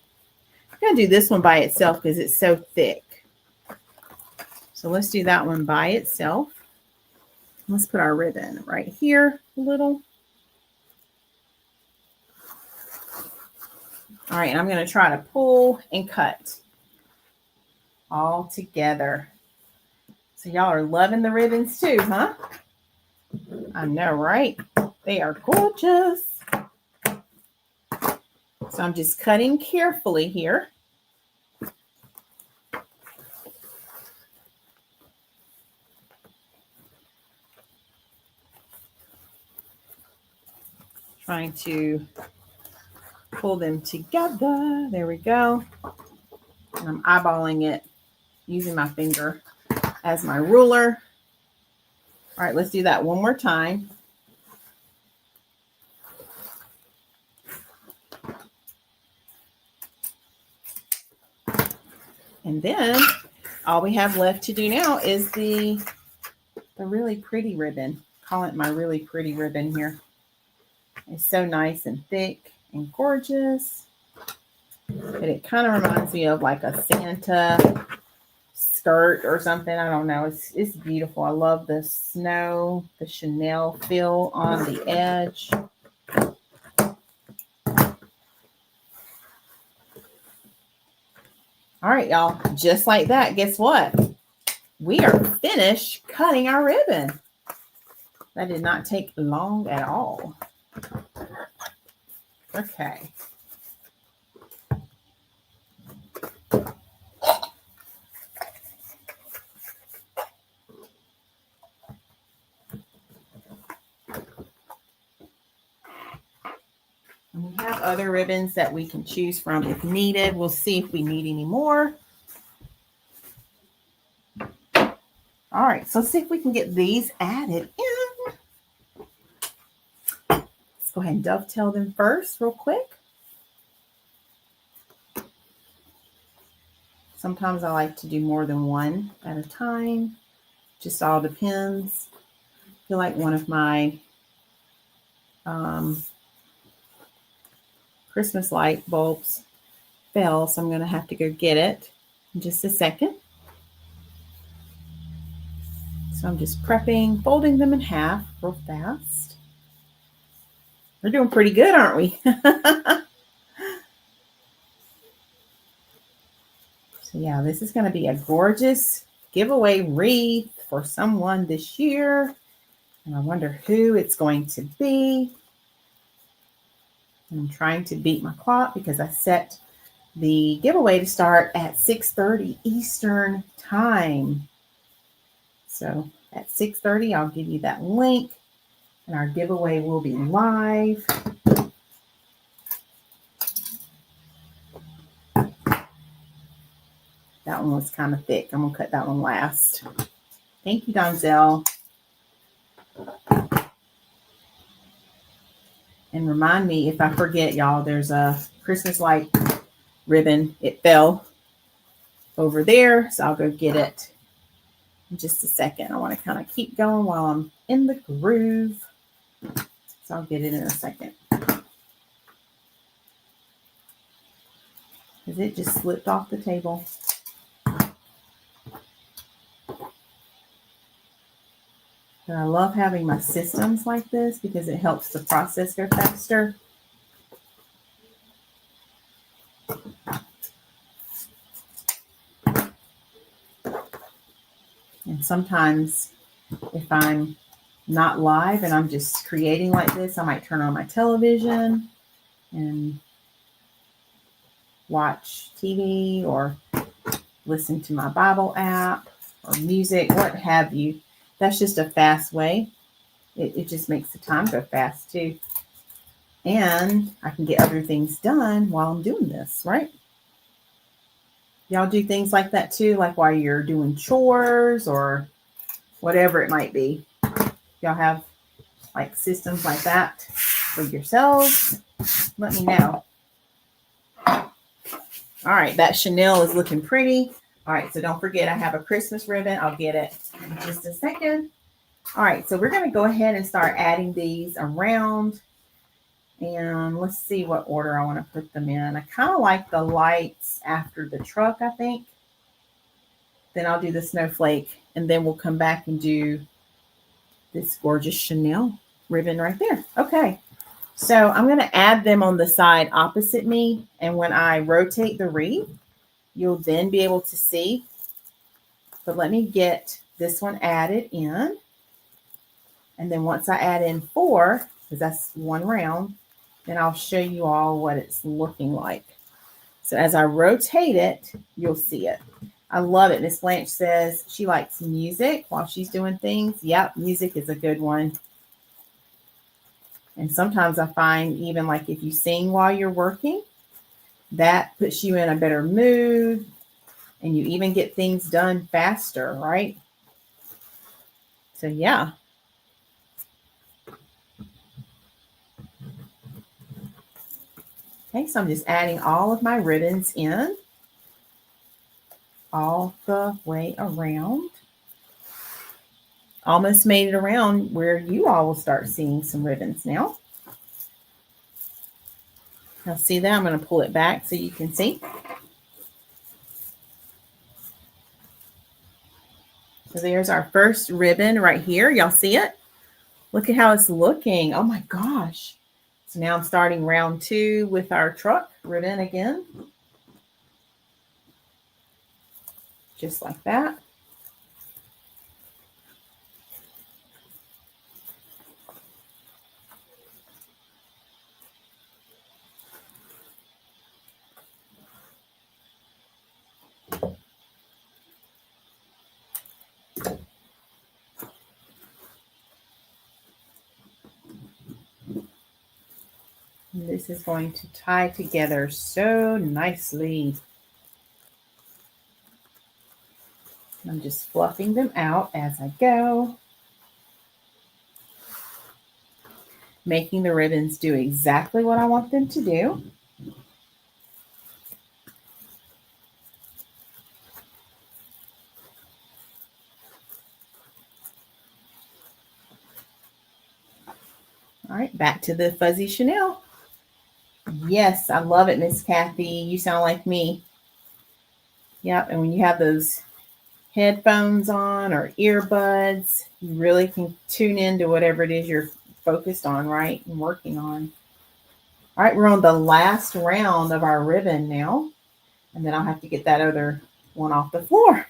I'm going to do this one by itself because it's so thick. So let's do that one by itself. Let's put our ribbon right here a little. All right, and I'm going to try to pull and cut all together. So y'all are loving the ribbons too, huh? I know, right? They are gorgeous. So I'm just cutting carefully here. Trying to pull them together. There we go. And I'm eyeballing it using my finger as my ruler. All right, let's do that one more time. And then all we have left to do now is the really pretty ribbon. Call it my really pretty ribbon here. It's so nice and thick and gorgeous. But it kind of reminds me of like a Santa skirt or something. I don't know. It's beautiful. I love the snow, the Chanel feel on the edge. All right, y'all. Just like that, guess what? We are finished cutting our ribbon. That did not take long at all. Okay. And we have other ribbons that we can choose from if needed. We'll see if we need any more. All right, so let's see if we can get these added in. Let's go ahead and dovetail them first real quick. Sometimes I like to do more than one at a time. Just all depends. I feel like one of my Christmas light bulbs fell, so I'm going to have to go get it in just a second. So I'm just prepping, folding them in half real fast. We're doing pretty good, aren't we? So yeah, this is going to be a gorgeous giveaway wreath for someone this year. And I wonder who it's going to be. I'm trying to beat my clock because I set the giveaway to start at 6:30 Eastern time. So at 6:30, I'll give you that link and our giveaway will be live. That one was kind of thick. I'm going to cut that one last. Thank you, Donzel. And remind me if I forget, y'all, there's a Christmas light ribbon. It fell over there, so I'll go get it in just a second. I want to kind of keep going while I'm in the groove. So I'll get it in a second. Because it just slipped off the table. But I love having my systems like this because it helps the process go faster. And sometimes if I'm not live and I'm just creating like this, I might turn on my television and watch TV or listen to my Bible app or music, what have you. That's just a fast way. It just makes the time go fast too. And I can get other things done while I'm doing this, right? Y'all do things like that too, like while you're doing chores or whatever it might be. Y'all have like systems like that for yourselves? Let me know. All right, that Chanel is looking pretty. All right, so don't forget I have a Christmas ribbon. I'll get it in just a second. All right, so we're going to go ahead and start adding these around. And let's see what order I want to put them in. I kind of like the lights after the truck, I think. Then I'll do the snowflake, and then we'll come back and do this gorgeous Chanel ribbon right there. Okay, so I'm going to add them on the side opposite me. And when I rotate the wreath, you'll then be able to see. But let me get this one added in. And then once I add in 4, because that's one round, then I'll show you all what it's looking like. So as I rotate it, you'll see it. I love it. Miss Blanche says she likes music while she's doing things. Yep, music is a good one. And sometimes I find even like if you sing while you're working, that puts you in a better mood and you even get things done faster, right? So yeah. Okay, so I'm just adding all of my ribbons in all the way around. Almost made it around where you all will start seeing some ribbons now. Now see that? I'm going to pull it back so you can see. So there's our first ribbon right here. Y'all see it? Look at how it's looking. Oh my gosh. So now I'm starting round 2 with our truck ribbon again. Just like that. And this is going to tie together so nicely. I'm just fluffing them out as I go, making the ribbons do exactly what I want them to do. All right, back to the fuzzy Chanel. Yes, I love it, Miss Kathy. You sound like me. Yep, and when you have those headphones on or earbuds, you really can tune into whatever it is you're focused on, right, and working on. All right, we're on the last round of our ribbon now, and then I'll have to get that other one off the floor.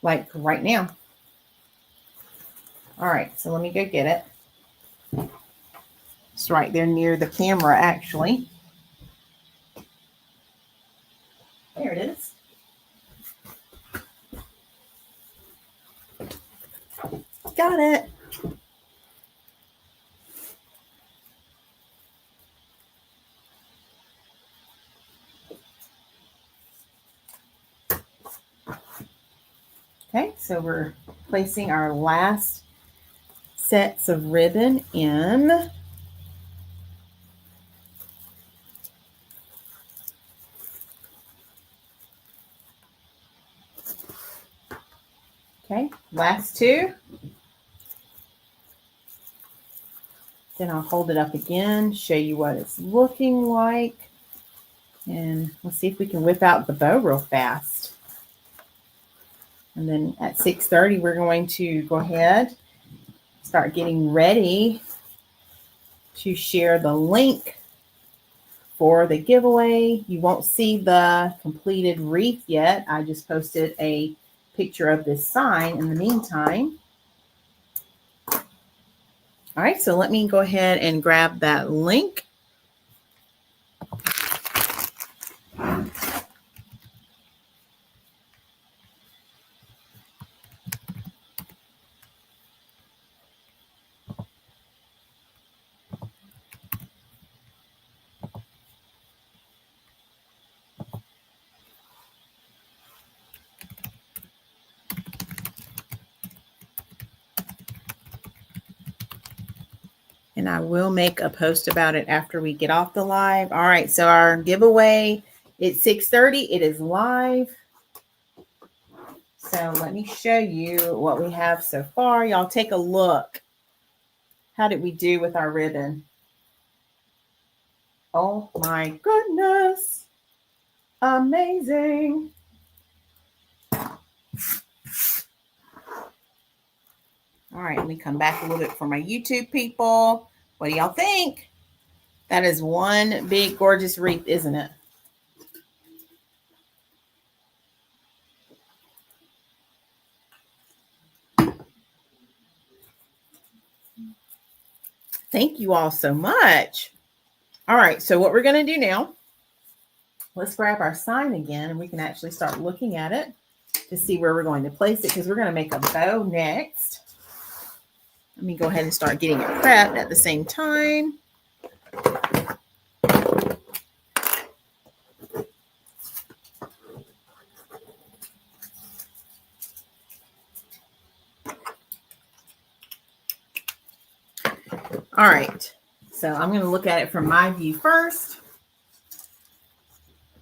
Like right now. All right, so let me go get it. It's right there near the camera, actually. There it is. Got it. Okay, so we're placing our last sets of ribbon in. Okay, last 2. Then I'll hold it up again, show you what it's looking like. And let's see if we can whip out the bow real fast. And then at 6:30, we're going to go ahead, start getting ready to share the link for the giveaway. You won't see the completed wreath yet. I just posted a picture of this sign in the meantime. All right, so let me go ahead and grab that link. And I will make a post about it after we get off the live. All right, so our giveaway, it's 6:30. It is live. So let me show you what we have so far. Y'all take a look. How did we do with our ribbon? Oh my goodness. Amazing. All right, let me come back a little bit for my YouTube people. What do y'all think? That is one big gorgeous wreath, isn't it? Thank you all so much. All right, so what we're going to do now, let's grab our sign again and we can actually start looking at it to see where we're going to place it because we're going to make a bow next. Let me go ahead and start getting it prepped at the same time. All right, so I'm going to look at it from my view first.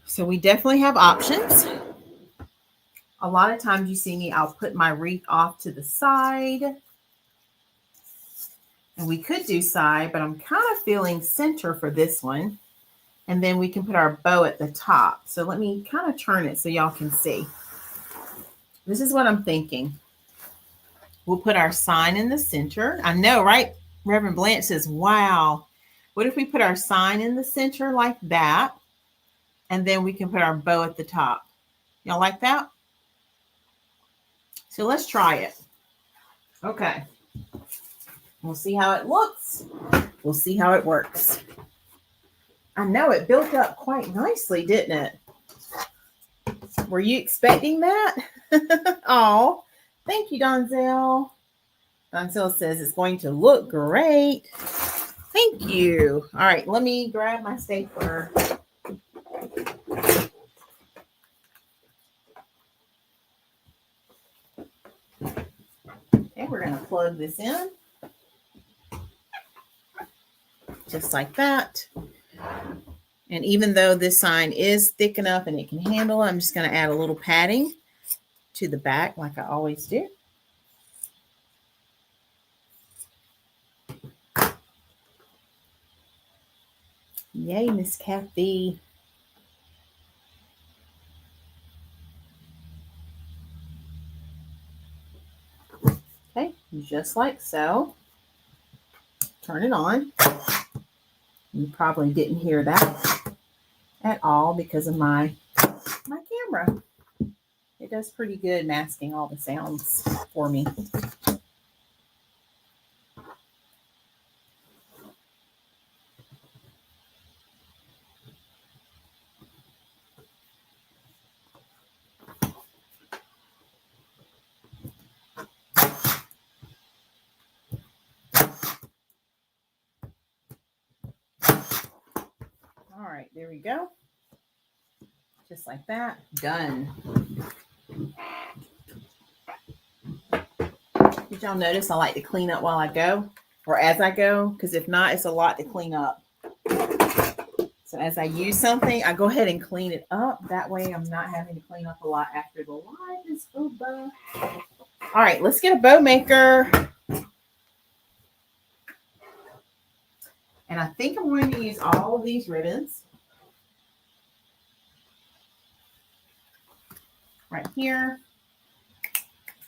So we definitely have options. A lot of times you see me, I'll put my wreath off to the side. And we could do side, but I'm kind of feeling center for this one. And then we can put our bow at the top. So let me kind of turn it so y'all can see. This is what I'm thinking. We'll put our sign in the center. I know, right? Reverend Blanche says, wow. What if we put our sign in the center like that? And then we can put our bow at the top. Y'all like that? So let's try it. Okay. We'll see how it looks. We'll see how it works. I know it built up quite nicely, didn't it? Were you expecting that? Oh, thank you, Donzel. Donzel says it's going to look great. Thank you. All right, let me grab my stapler. Okay, we're going to plug this in. Just like that. And even though this sign is thick enough and it can handle, I'm just going to add a little padding to the back like I always do. Yay, Miss Kathy. Okay, just like so. Turn it on. You probably didn't hear that at all because of my camera. It does pretty good masking all the sounds for me. All right, there we go. Just like that. Done. Did y'all notice I like to clean up while I go or as I go? Because if not, it's a lot to clean up. So as I use something, I go ahead and clean it up. That way I'm not having to clean up a lot after the live is over. All right, let's get a bow maker. And I think I'm going to use all of these ribbons right here.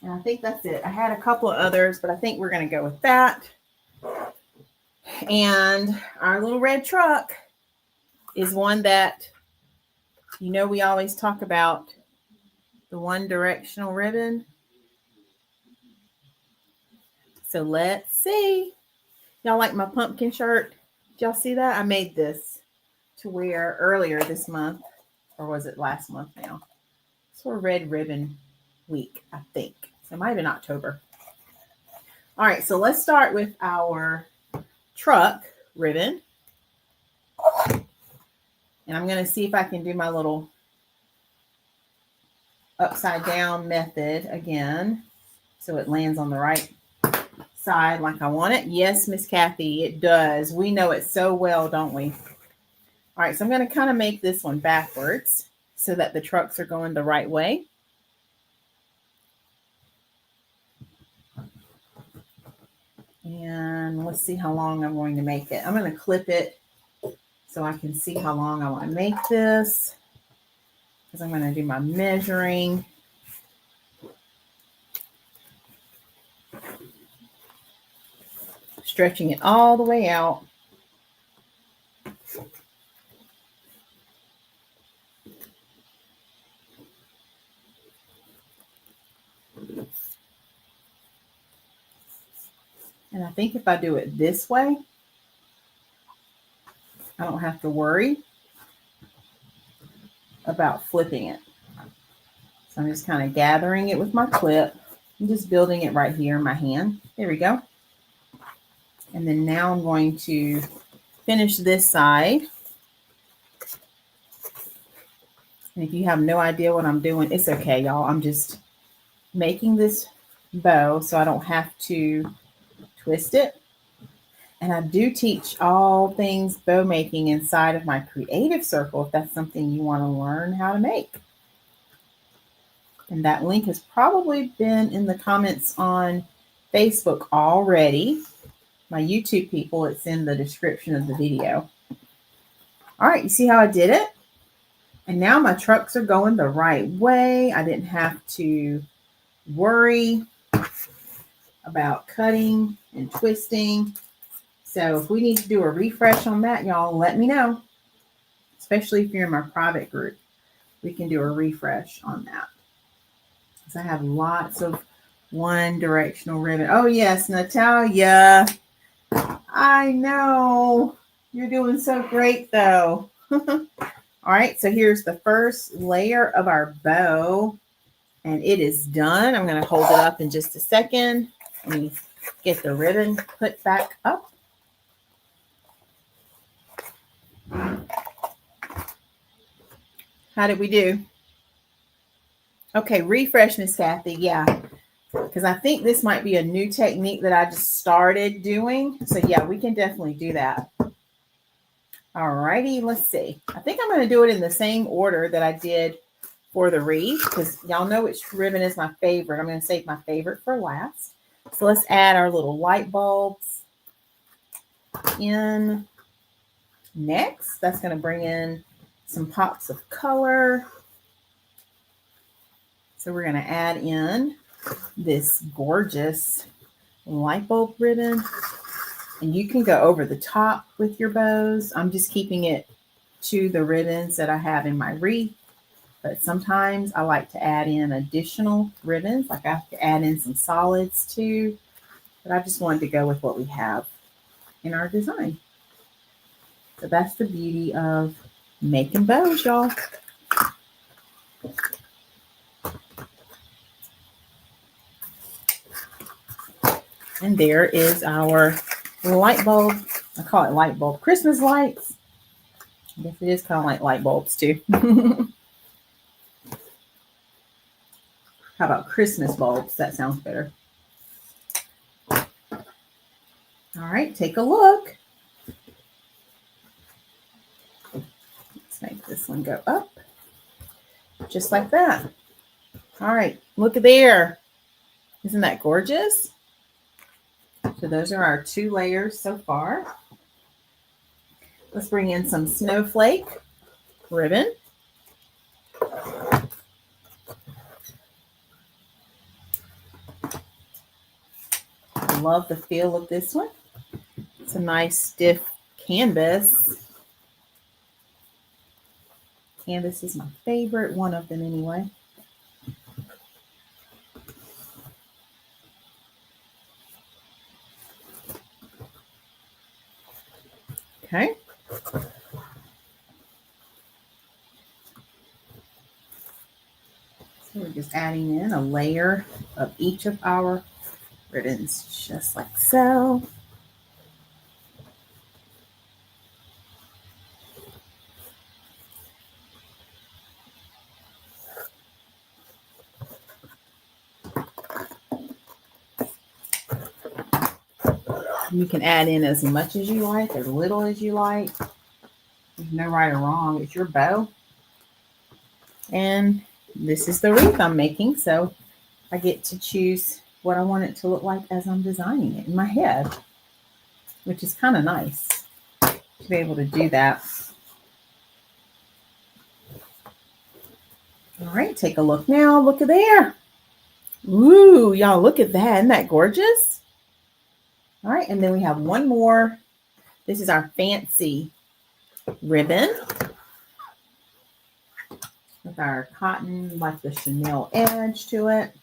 And I think that's it. I had a couple of others, but I think we're going to go with that. And our little red truck is one that, we always talk about, the one directional ribbon. So let's see. Y'all like my pumpkin shirt? Did y'all see that? I made this to wear earlier this month, or was it last month now? It's for Red Ribbon Week, I think. So it might have been October. All right, so let's start with our truck ribbon. And I'm going to see if I can do my little upside down method again, so it lands on the right side like I want it. Yes, Miss Kathy, it does. We know it so well, don't we? All right, so I'm going to kind of make this one backwards so that the trucks are going the right way. And let's see how long I'm going to make it. I'm going to clip it so I can see how long I want to make this, because I'm going to do my measuring. Stretching it all the way out. And I think if I do it this way, I don't have to worry about flipping it. So I'm just kind of gathering it with my clip. I'm just building it right here in my hand. There we go. And then now I'm going to finish this side. And if you have no idea what I'm doing, it's okay, y'all. I'm just making this bow so I don't have to twist it. And I do teach all things bow making inside of my creative circle if that's something you want to learn how to make. And that link has probably been in the comments on Facebook already. My YouTube people, it's in the description of the video. All right, you see how I did it? And now my trucks are going the right way. I didn't have to worry about cutting and twisting. So if we need to do a refresh on that, y'all, let me know. Especially if you're in my private group, we can do a refresh on that. Because I have lots of one directional ribbon. Oh, yes, Natalia. I know. You're doing so great, though. All right, so here's the first layer of our bow. And it is done. I'm going to hold it up in just a second. Let me get the ribbon put back up. How did we do? Okay, refresh, Miss Kathy. Yeah, because I think this might be a new technique that I just started doing. So yeah, we can definitely do that. All righty, let's see. I think I'm going to do it in the same order that I did for the wreath, because y'all know which ribbon is my favorite. I'm going to save my favorite for last. So let's add our little light bulbs in next. That's going to bring in some pops of color. So we're going to add in this gorgeous light bulb ribbon. And you can go over the top with your bows. I'm just keeping it to the ribbons that I have in my wreath. But sometimes I like to add in additional ribbons. Like I have to add in some solids too. But I just wanted to go with what we have in our design. So that's the beauty of making bows, y'all. And there is our light bulb. I call it light bulb. Christmas lights. I guess it is kind of like light bulbs too. How about Christmas bulbs? That sounds better. All right, take a look. Let's make this one go up. Just like that. All right, look there. Isn't that gorgeous? So those are our 2 layers so far. Let's bring in some snowflake ribbon. love the feel of this one. It's a nice stiff canvas. Canvas is my favorite, one of them anyway. Okay. So we're just adding in a layer of each of our ribbons, just like so. You can add in as much as you like, as little as you like. There's no right or wrong. It's your bow. And this is the wreath I'm making, so I get to choose what I want it to look like as I'm designing it in my head, which is kind of nice to be able to do that. All right, take a look now. Look at there. Ooh, y'all, look at that. Isn't that gorgeous? All right, and then we have one more. This is our fancy ribbon with our cotton, like the chenille edge to it.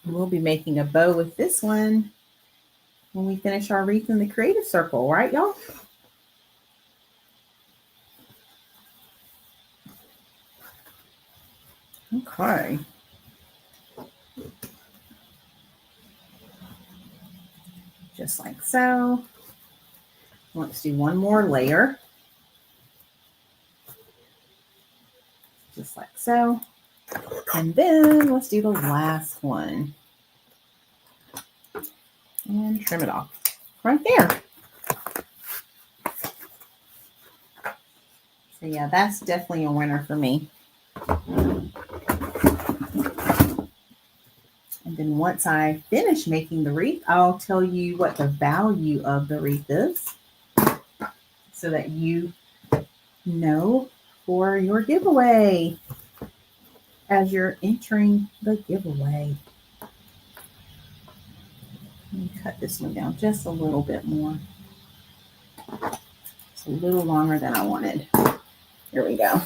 We'll be making a bow with this one when we finish our wreath in the creative circle, right, y'all? Okay. Just like so. Let's do one more layer. Just like so. And then let's do the last one. And trim it off right there. So yeah, that's definitely a winner for me. And then once I finish making the wreath, I'll tell you what the value of the wreath is so that you know for your giveaway as you're entering the giveaway. Let me cut this one down just a little bit more. It's a little longer than I wanted. Here we go.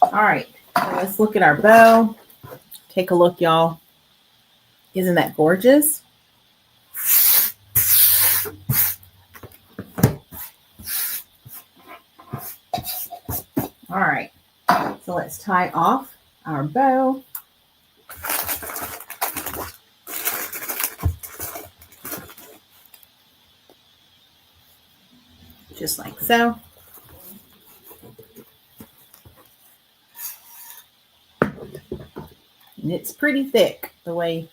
All right, so let's look at our bow. Take a look, y'all. Isn't that gorgeous? All right, so let's tie off our bow. Just like so. And it's pretty thick the way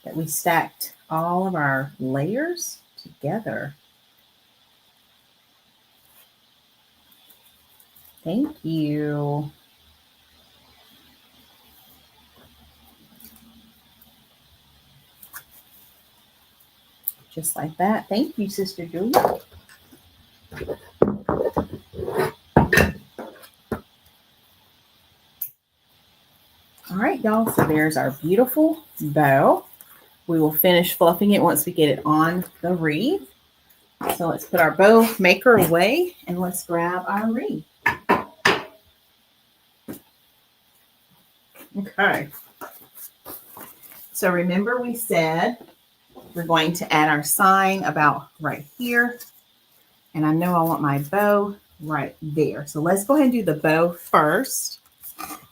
that we stacked all of our layers together. Thank you. Just like that. Thank you, Sister Julia. All right, y'all. So there's our beautiful bow. We will finish fluffing it once we get it on the wreath. So let's put our bow maker away and let's grab our wreath. Okay. So remember we said we're going to add our sign about right here. And I know I want my bow right there. So let's go ahead and do the bow first.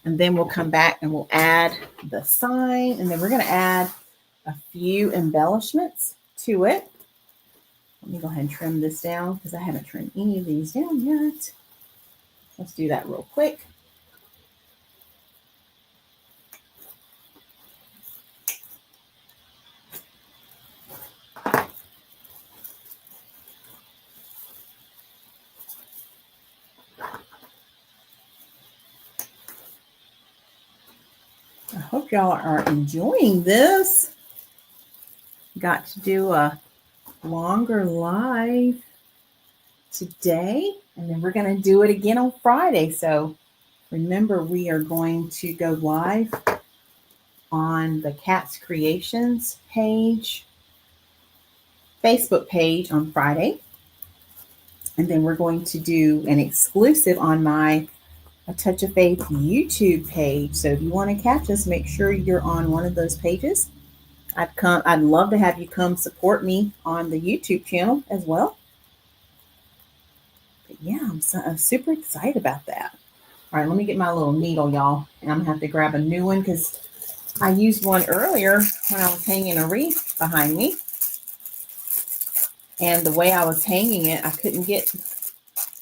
And then we'll come back and we'll add the sign. And then we're going to add a few embellishments to it. Let me go ahead and trim this down because I haven't trimmed any of these down yet. Let's do that real quick. I hope y'all are enjoying this. Got to do a longer live today, and then we're going to do it again on Friday. So remember, we are going to go live on the Cats Creations page, Facebook page on Friday. And then we're going to do an exclusive on my A Touch of Faith YouTube page. So if you want to catch us, make sure you're on one of those pages. I'd love to have you come support me on the YouTube channel as well. But yeah, I'm super excited about that. All right, let me get my little needle, y'all. And I'm going to have to grab a new one because I used one earlier when I was hanging a wreath behind me. And the way I was hanging it, I couldn't get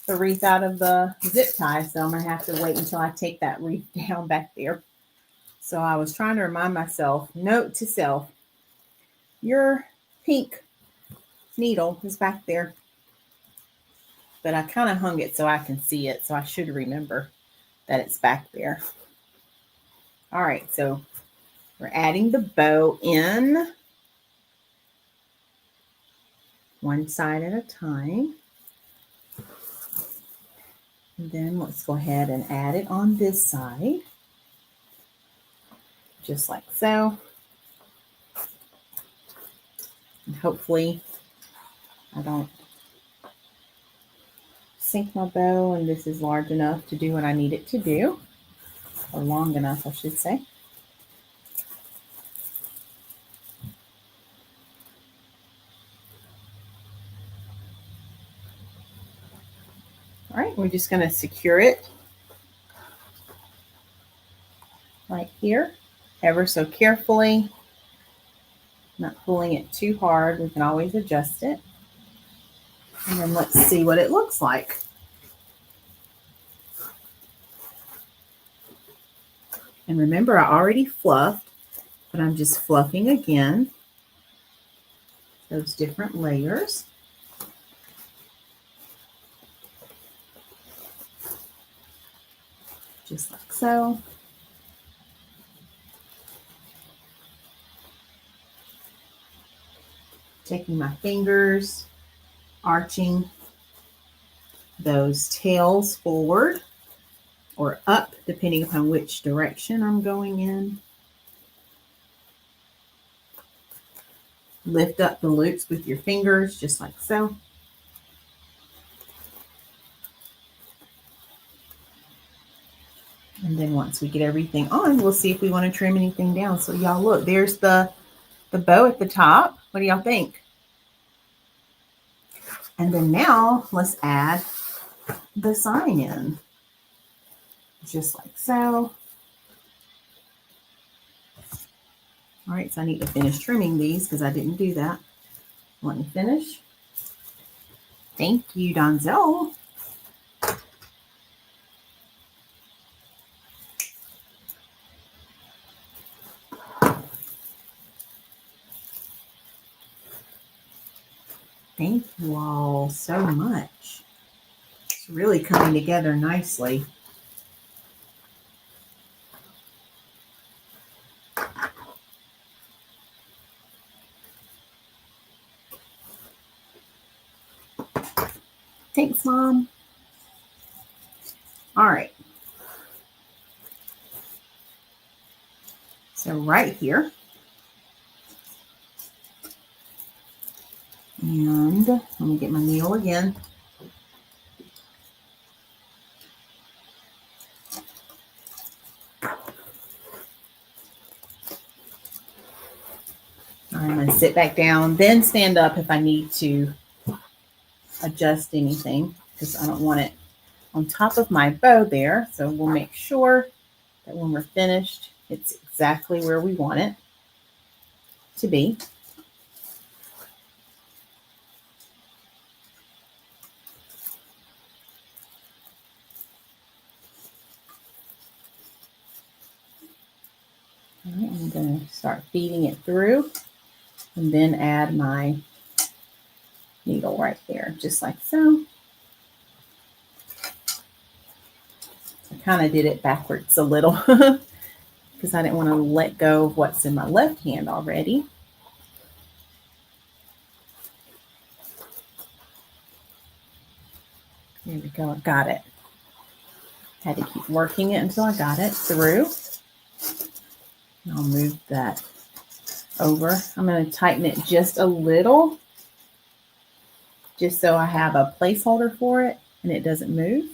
the wreath out of the zip tie. So I'm going to have to wait until I take that wreath down back there. So I was trying to remind myself, note to self, your pink needle is back there. But I kind of hung it so I can see it. So I should remember that it's back there. All right, so we're adding the bow in one side at a time. And then let's go ahead and add it on this side, just like so. And hopefully I don't sink my bow, and this is large enough to do what I need it to do, or long enough, I should say. All right, we're just going to secure it right here, ever so carefully, not pulling it too hard. We can always adjust it. And then let's see what it looks like. And remember, I already fluffed, but I'm just fluffing again those different layers. Just like so. Taking my fingers, arching those tails forward or up, depending upon which direction I'm going in. Lift up the loops with your fingers, just like so. And then once we get everything on, we'll see if we want to trim anything down. So y'all look, there's the bow at the top. What do y'all think? And then now let's add the sign in, just like so. All right, so I need to finish trimming these because I didn't do that. Let me finish. Thank you, Donzel. Thank you all so much. It's really coming together nicely. Thanks, Mom. All right. So right here. And let me get my needle again. I'm going to sit back down, then stand up if I need to adjust anything, because I don't want it on top of my bow there. So we'll make sure that when we're finished, it's exactly where we want it to be. All right, I'm going to start feeding it through and then add my needle right there, just like so. I kind of did it backwards a little because I didn't want to let go of what's in my left hand already. There we go. I got it. Had to keep working it until I got it through. I'll move that over. I'm going to tighten it just a little, just so I have a placeholder for it and it doesn't move.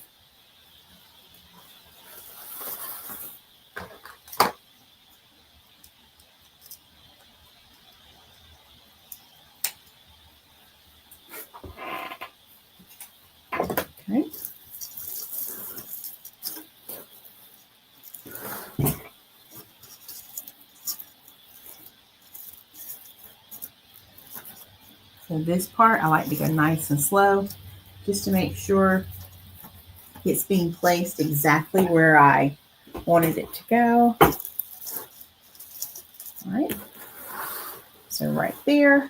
Okay. So this part, I like to go nice and slow just to make sure it's being placed exactly where I wanted it to go. All right. So right there.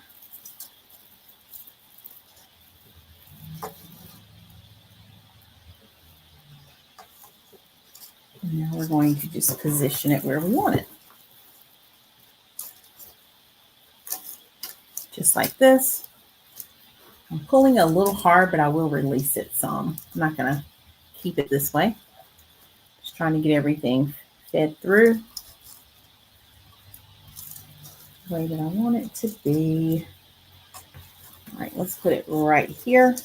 And now we're going to just position it where we want it. Just like this. I'm pulling a little hard, but I will release it some. I'm not going to keep it this way. Just trying to get everything fed through the way that I want it to be. All right, let's put it right here.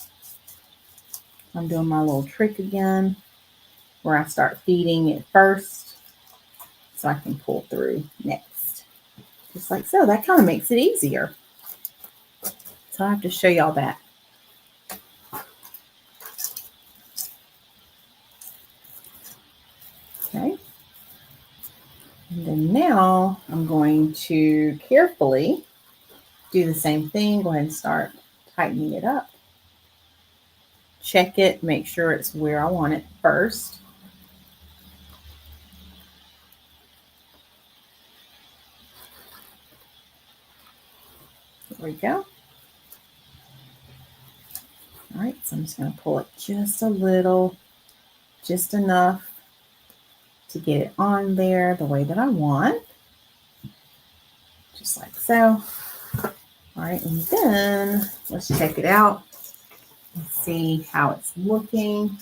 I'm doing my little trick again where I start feeding it first so I can pull through next. Just like so. That kind of makes it easier. So I have to show y'all that. Okay. And then now I'm going to carefully do the same thing. Go ahead and start tightening it up. Check it, make sure it's where I want it first. There we go. All right, so I'm just going to pull it just a little, just enough to get it on there the way that I want. Just like so. All right, and then let's check it out and see how it's looking.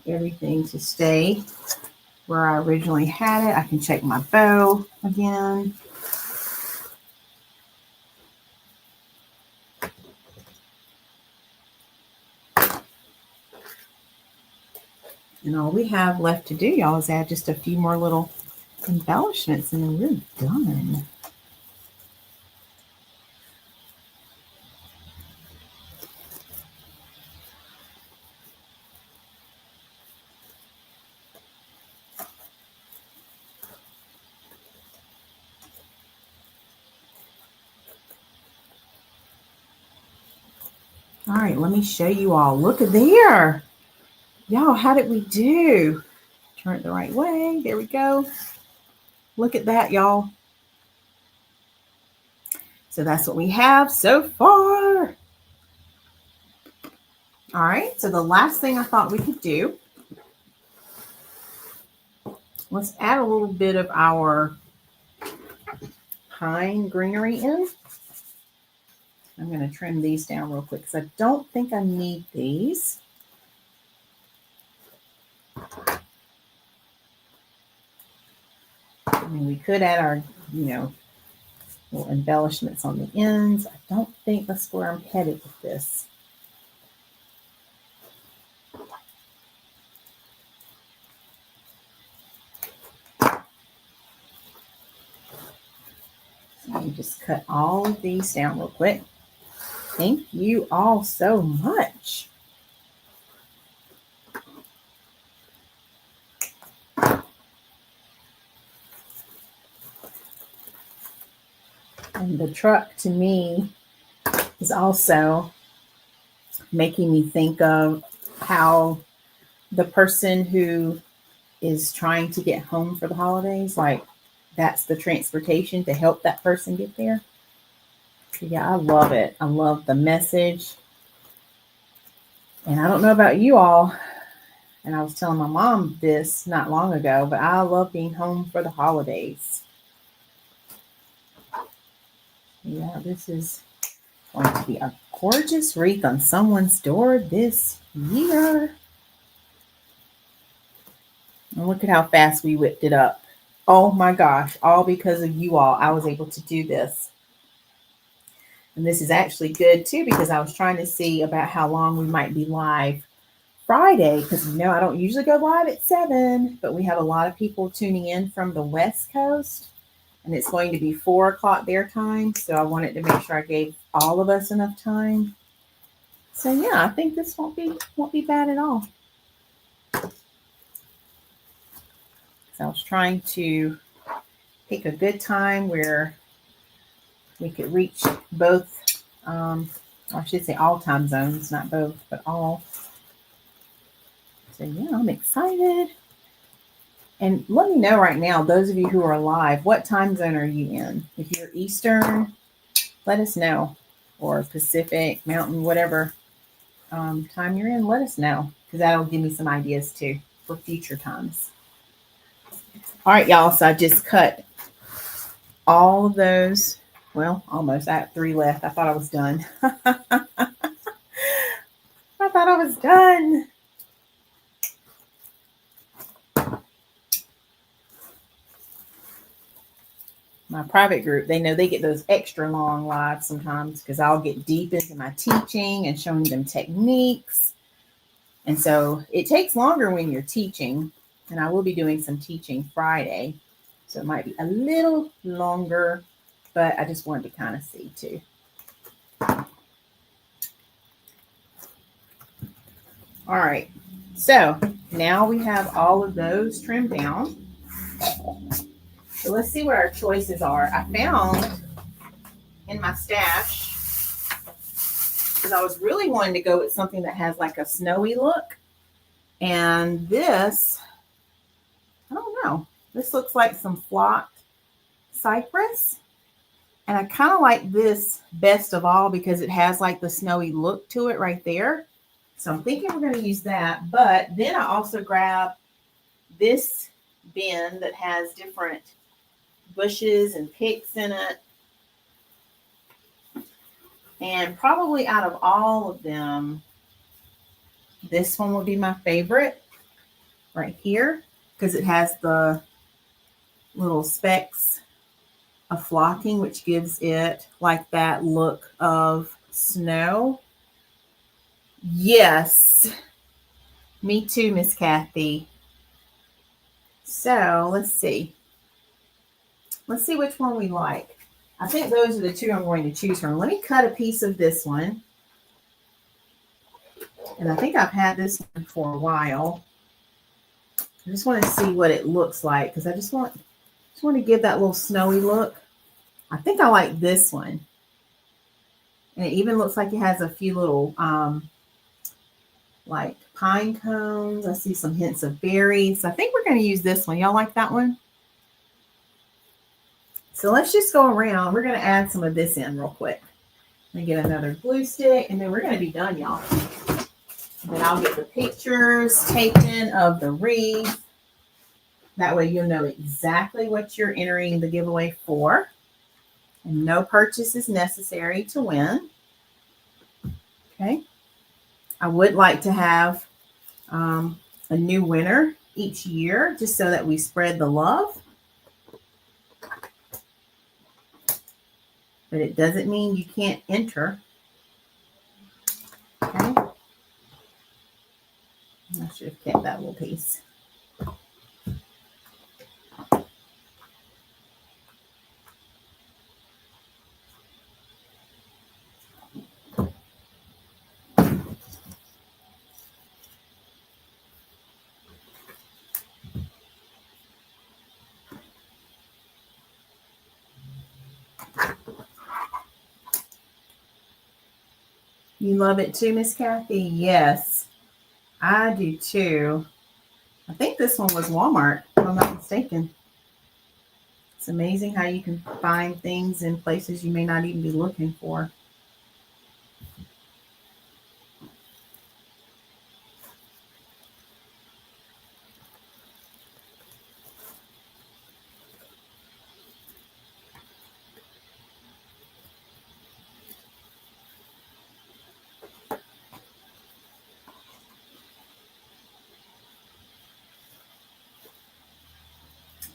Everything to stay where I originally had it. I can check my bow again. And all we have left to do, y'all, is add just a few more little embellishments and then we're done. All right, let me show you all. Look at there. Y'all, how did we do? Turn it the right way. There we go. Look at that, y'all. So that's what we have so far. All right, so the last thing I thought we could do, let's add a little bit of our pine greenery in. I'm going to trim these down real quick because I don't think I need these. I mean, we could add our, little embellishments on the ends. I don't think that's where I'm headed with this. So let me just cut all of these down real quick. Thank you all so much. And the truck to me is also making me think of how the person who is trying to get home for the holidays, like that's the transportation to help that person get there. So yeah, I love it. I love the message. And I don't know about you all, and I was telling my mom this not long ago, but I love being home for the holidays. Yeah, this is Going to be a gorgeous wreath on someone's door this year. And look at how fast we whipped it up. Oh my gosh, all because of you all, I was able to do this. And this is actually good too, because I was trying to see about how long we might be live Friday, because I don't usually go live at 7, but we have a lot of people tuning in from the West Coast, and it's going to be 4 o'clock their time. So I wanted to make sure I gave all of us enough time. So yeah, I think this won't be bad at all. So I was trying to pick a good time where we could reach both, I should say all time zones, not both, but all. So yeah, I'm excited. And let me know right now, those of you who are live, what time zone are you in? If you're Eastern, let us know. Or Pacific, Mountain, whatever time you're in, let us know. Because that'll give me some ideas too for future times. All right, y'all. So I just cut all of those. Well, almost. I have 3 left. I thought I was done. I thought I was done. My private group, they know they get those extra long lives sometimes because I'll get deep into my teaching and showing them techniques. And so it takes longer when you're teaching, and I will be doing some teaching Friday. So it might be a little longer, but I just wanted to kind of see too. All right. So now we have all of those trimmed down. So let's see what our choices are. I found in my stash, because I was really wanting to go with something that has like a snowy look. And this, I don't know, this looks like some flocked cypress. And I kind of like this best of all because it has like the snowy look to it right there. So I'm thinking we're going to use that. But then I also grabbed this bin that has different bushes and picks in it. And probably out of all of them, this one will be my favorite right here because it has the little specks of flocking, which gives it like that look of snow. Yes, me too, Miss Kathy. So let's see. Let's see which one we like. I think those are the 2 I'm going to choose from. Let me cut a piece of this one. And I think I've had this one for a while. I just want to see what it looks like because I just want to give that little snowy look. I think I like this one. And it even looks like it has a few little like pine cones. I see some hints of berries. I think we're going to use this one. Y'all like that one? So let's just go around. We're going to add some of this in real quick. Let me get another glue stick, and then we're going to be done, y'all. Then I'll get the pictures taken of the wreath. That way you'll know exactly what you're entering the giveaway for. And no purchase is necessary to win. Okay. I would like to have a new winner each year, just so that we spread the love. But it doesn't mean you can't enter. Okay. I should have kept that little piece. You love it too, Miss Kathy? Yes, I do too. I think this one was Walmart, if I'm not mistaken. It's amazing how you can find things in places you may not even be looking for.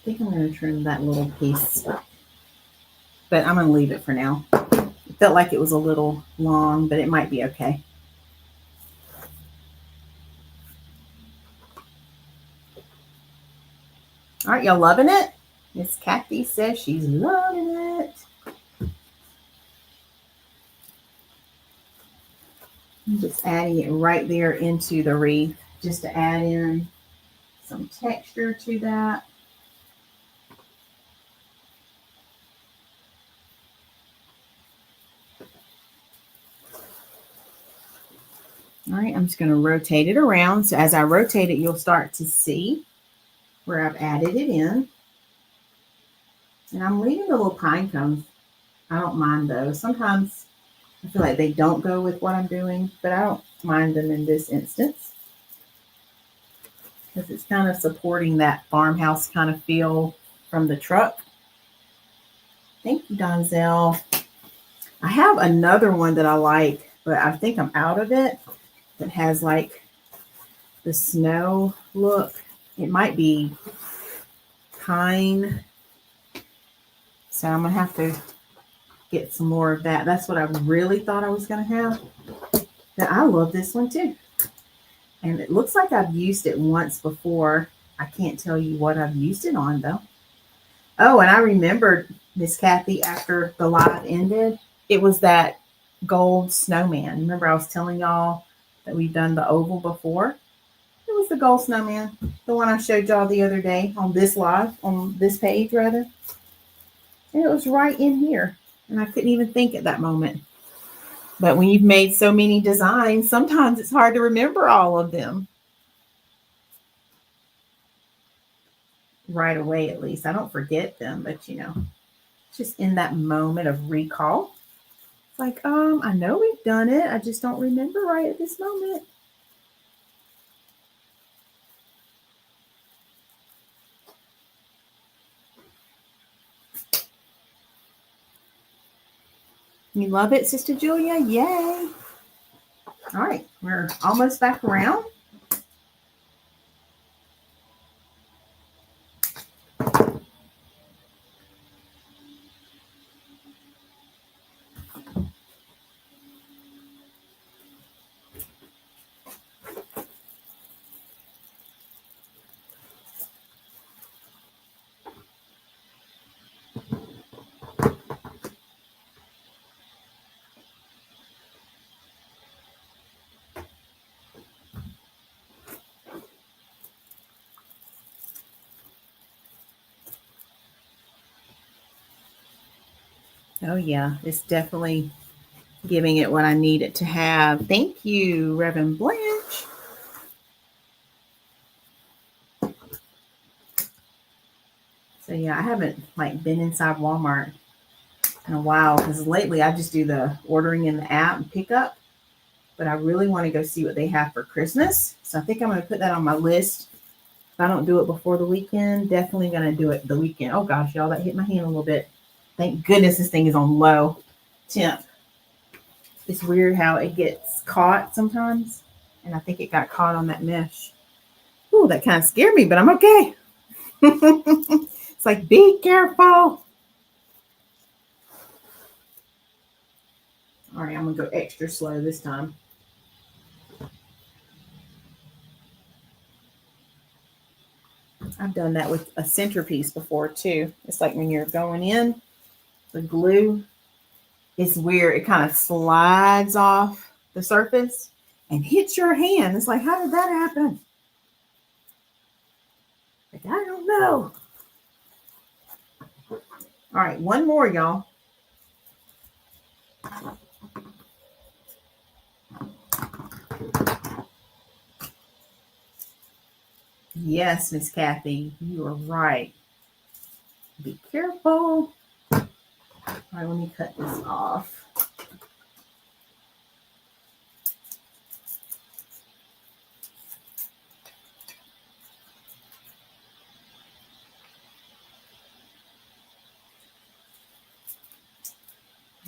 think I'm going to trim that little piece, but I'm going to leave it for now. It felt like it was a little long, but it might be okay. All right, y'all loving it? Miss Kathy says she's loving it. I'm just adding it right there into the wreath, just to add in some texture to that. All right, I'm just going to rotate it around. So as I rotate it, you'll start to see where I've added it in. And I'm leaving the little pine cones. I don't mind those. Sometimes I feel like they don't go with what I'm doing, but I don't mind them in this instance, because it's kind of supporting that farmhouse kind of feel from the truck. Thank you, Donzel. I have another one that I like, but I think I'm out of it, that has like the snow look. It might be pine. So I'm going to have to get some more of that. That's what I really thought I was going to have. But I love this one too. And it looks like I've used it once before. I can't tell you what I've used it on though. Oh, and I remembered, Miss Kathy, after the live ended, it was that gold snowman. Remember I was telling y'all that we've done the oval before? It was the gold snowman. The one I showed y'all the other day on this live, on this page rather. And it was right in here. And I couldn't even think at that moment. But when you've made so many designs, sometimes it's hard to remember all of them. Right away, at least. I don't forget them, but you know, just in that moment of recall. It's like, I know we've done it. I just don't remember right at this moment. You love it, Sister Julia? Yay. All right, we're almost back around. Oh yeah, it's definitely giving it what I need it to have. Thank you, Reverend Blanche. So yeah, I haven't like been inside Walmart in a while, because lately I just do the ordering in the app and pick up. But I really want to go see what they have for Christmas. So I think I'm going to put that on my list. If I don't do it before the weekend, definitely going to do it the weekend. Oh gosh, y'all, that hit my hand a little bit. Thank goodness this thing is on low temp. It's weird how it gets caught sometimes. And I think it got caught on that mesh. Ooh, that kind of scared me, but I'm okay. It's like, be careful. All right, I'm going to go extra slow this time. I've done that with a centerpiece before too. It's like when you're going in, the glue, it's weird. It kind of slides off the surface and hits your hand. It's like, how did that happen? Like, I don't know. All right, one more, y'all. Yes, Miss Kathy, you are right. Be careful. All right, let me cut this off.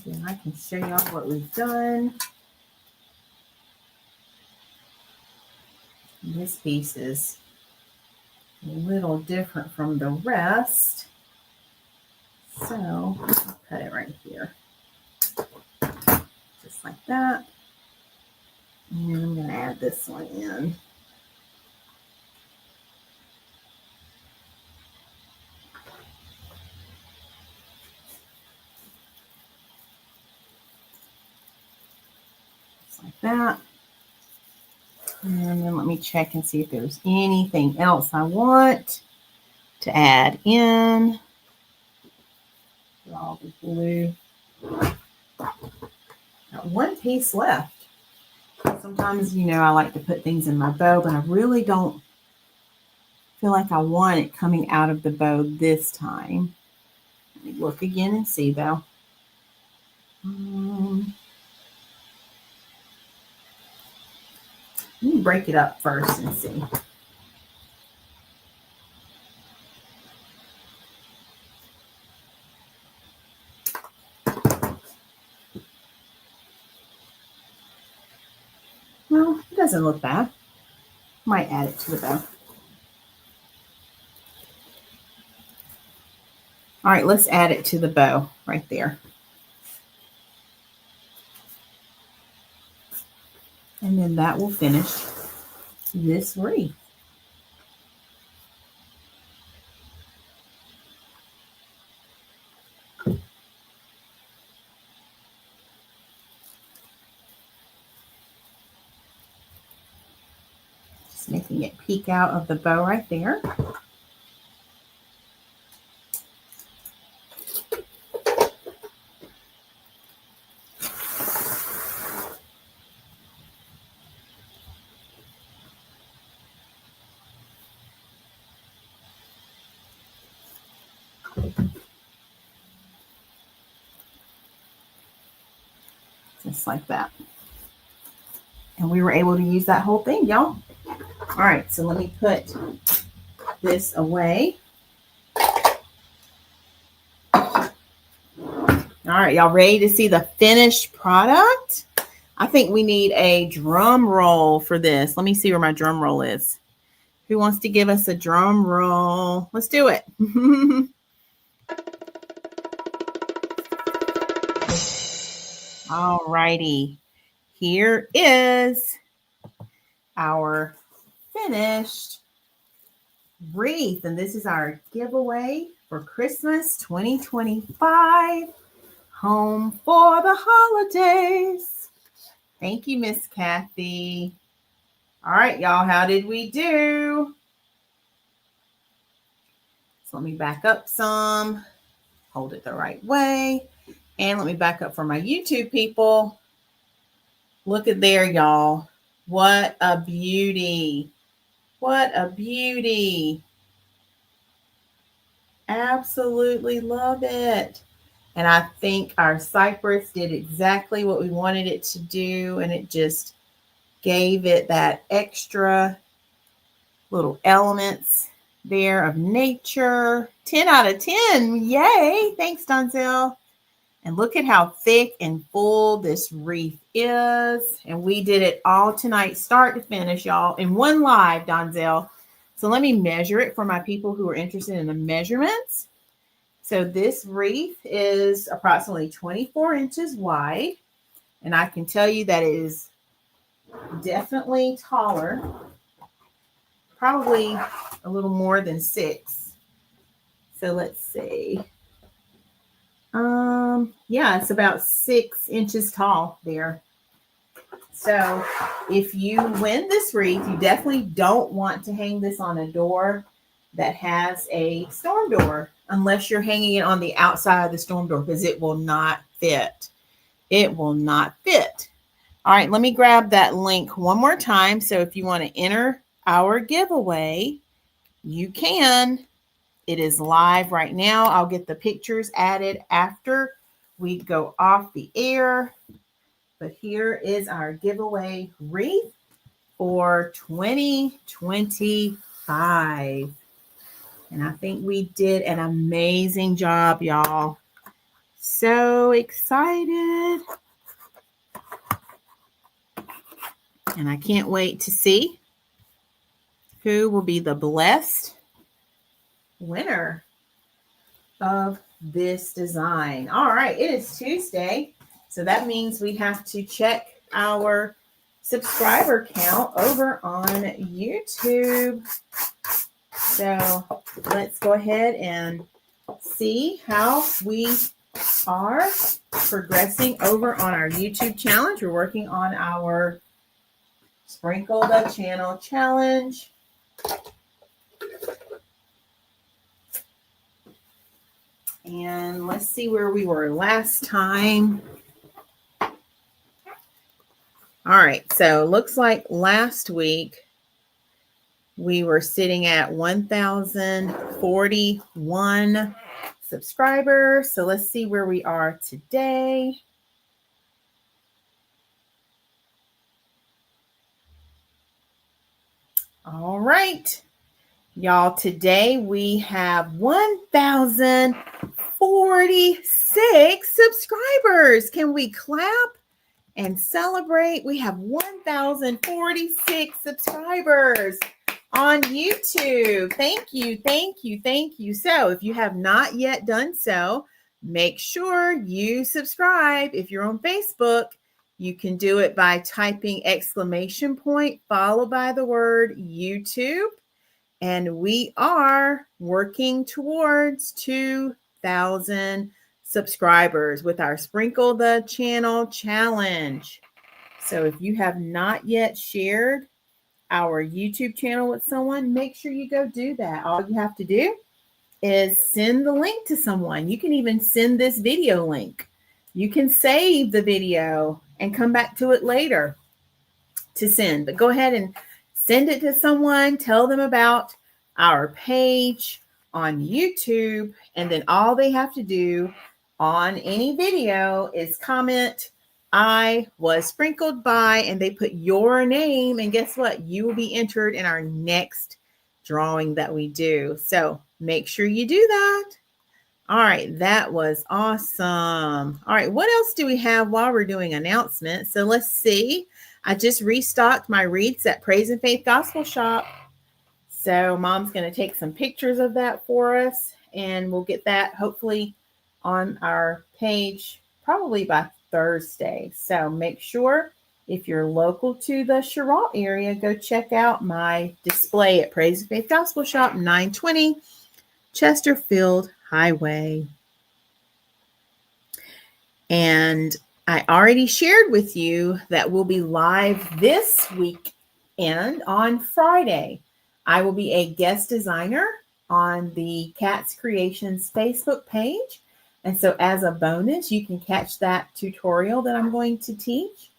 Then I can show y'all what we've done. This piece is a little different from the rest. So I'll cut it right here. Just like that. And I'm going to add this one in. Just like that. And then let me check and see if there's anything else I want to add in. All the blue. Got one piece left. Sometimes, I like to put things in my bow, but I really don't feel like I want it coming out of the bow this time. Let me look again and see, though. Let me break it up first and see. Well, it doesn't look bad. Might add it to the bow. All right, let's add it to the bow right there. And then that will finish this wreath. Just making it peek out of the bow right there. Just like that. And we were able to use that whole thing, y'all. All right, so let me put this away. All right, y'all ready to see the finished product? I think we need a drum roll for this. Let me see where my drum roll is. Who wants to give us a drum roll? Let's do it. All righty. Here is our finished wreath. And this is our giveaway for Christmas 2025. Home for the holidays. Thank you, Miss Kathy. All right, y'all, how did we do? So let me back up some. Hold it the right way. And let me back up for my YouTube people. Look at there, y'all. What a beauty. What a beauty. Absolutely love it. And I think our cypress did exactly what we wanted it to do. And it just gave it that extra little elements there of nature. 10 out of 10. Yay. Thanks, Donzel. And look at how thick and full this wreath is. And we did it all tonight, start to finish, y'all, in one live, Donzel. So let me measure it for my people who are interested in the measurements. So this wreath is approximately 24 inches wide. And I can tell you that it is definitely taller, probably a little more than 6. So let's see. Yeah, it's about 6 inches tall there. So if you win this wreath, you definitely don't want to hang this on a door that has a storm door, unless you're hanging it on the outside of the storm door, because it will not fit. It will not fit. All right, let me grab that link one more time. So if you want to enter our giveaway, you can. It is live right now. I'll get the pictures added after we go off the air. But here is our giveaway wreath for 2025. And I think we did an amazing job, y'all. So excited. And I can't wait to see who will be the blessed winner of this design. All right, it is Tuesday, so that means we have to check our subscriber count over on YouTube. So let's go ahead and see how we are progressing over on our YouTube challenge. We're working on our Sprinkle the Channel challenge. And let's see where we were last time. All right, so looks like last week we were sitting at 1,041 subscribers. So let's see where we are today. All right, y'all, today we have 1,046 subscribers. Can we clap and celebrate? We have 1,046 subscribers on YouTube. Thank you, thank you, thank you. So if you have not yet done so, make sure you subscribe. If you're on Facebook, you can do it by typing ! followed by the word YouTube. And we are working towards 2,000 subscribers with our Sprinkle the Channel challenge. So if you have not yet shared our YouTube channel with someone, make sure you go do that. All you have to do is send the link to someone. You can even send this video link. You can save the video and come back to it later to send. But go ahead and send it to someone. Tell them about our page on YouTube. And then all they have to do on any video is comment, "I was sprinkled by," and they put your name. And guess what? You will be entered in our next drawing that we do. So make sure you do that. All right, that was awesome. All right, what else do we have while we're doing announcements? So let's see. I just restocked my wreaths at Praise and Faith Gospel Shop. So Mom's going to take some pictures of that for us, and we'll get that hopefully on our page probably by Thursday. So make sure if you're local to the Sherrall area, go check out my display at Praise and Faith Gospel Shop, 920 Chesterfield Highway. And I already shared with you that we'll be live this weekend on Friday. I will be a guest designer on the Cats Creations Facebook page. And so as a bonus, you can catch that tutorial that I'm going to teach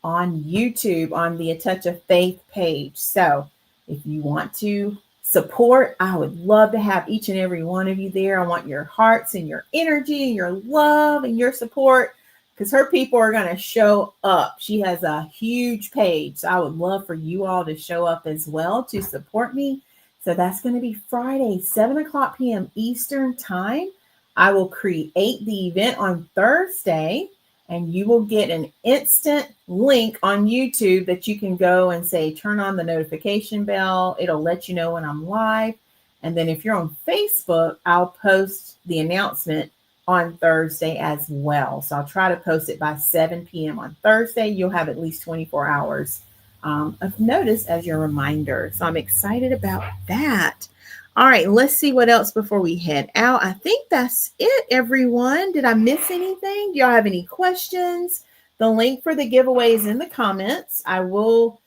on YouTube on the A Touch of Faith page. So if you want to support, I would love to have each and every one of you there. I want your hearts and your energy and your love and your support, because her people are going to show up. She has a huge page. So I would love for you all to show up as well to support me. So that's going to be Friday, 7:00 p.m. Eastern time. I will create the event on Thursday, and you will get an instant link on YouTube that you can go and say, turn on the notification bell. It'll let you know when I'm live. And then if you're on Facebook, I'll post the announcement on Thursday as well. So I'll try to post it by 7 p.m. on Thursday. You'll have at least 24 hours of notice as your reminder. So I'm excited about that. All right, let's see what else before we head out. I think that's it, everyone. Did I miss anything? Do y'all have any questions? The link for the giveaway is in the comments. I will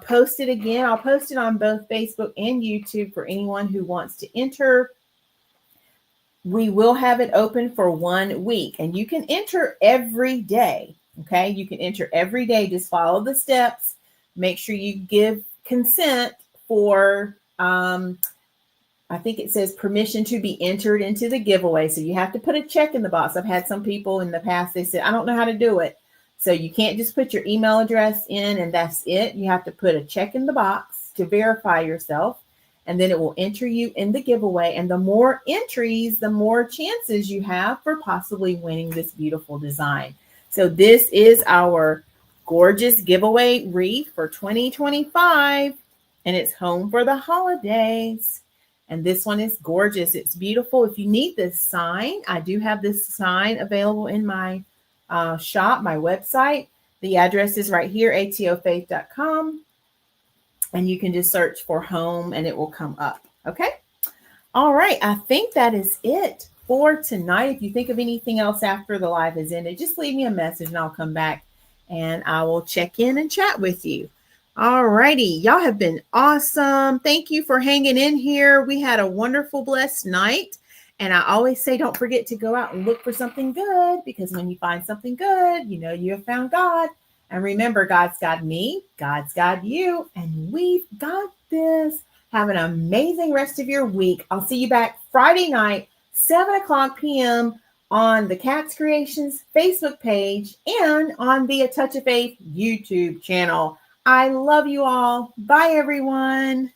post it again. I'll post it on both Facebook and YouTube for anyone who wants to enter. We will have it open for 1 week, and you can enter every day. Okay, you can enter every day. Just follow the steps. Make sure you give consent for I think it says permission to be entered into the giveaway. So you have to put a check in the box. I've had some people in the past, they said, I don't know how to do it. So you can't just put your email address in and that's it. You have to put a check in the box to verify yourself, and then it will enter you in the giveaway. And the more entries, the more chances you have for possibly winning this beautiful design. So this is our gorgeous giveaway wreath for 2025, and it's home for the holidays. And this one is gorgeous. It's beautiful. If you need this sign, I do have this sign available in my shop, my website. The address is right here, atofaith.com. And you can just search for home and it will come up. Okay. All right. I think that is it for tonight. If you think of anything else after the live has ended, just leave me a message and I'll come back and I will check in and chat with you. All righty. Y'all have been awesome. Thank you for hanging in here. We had a wonderful, blessed night. And I always say, don't forget to go out and look for something good, because when you find something good, you know you have found God. And remember, God's got me, God's got you, and we've got this. Have an amazing rest of your week. I'll see you back Friday night, 7 o'clock p.m. on the Cats Creations Facebook page and on the A Touch of Faith YouTube channel. I love you all. Bye, everyone.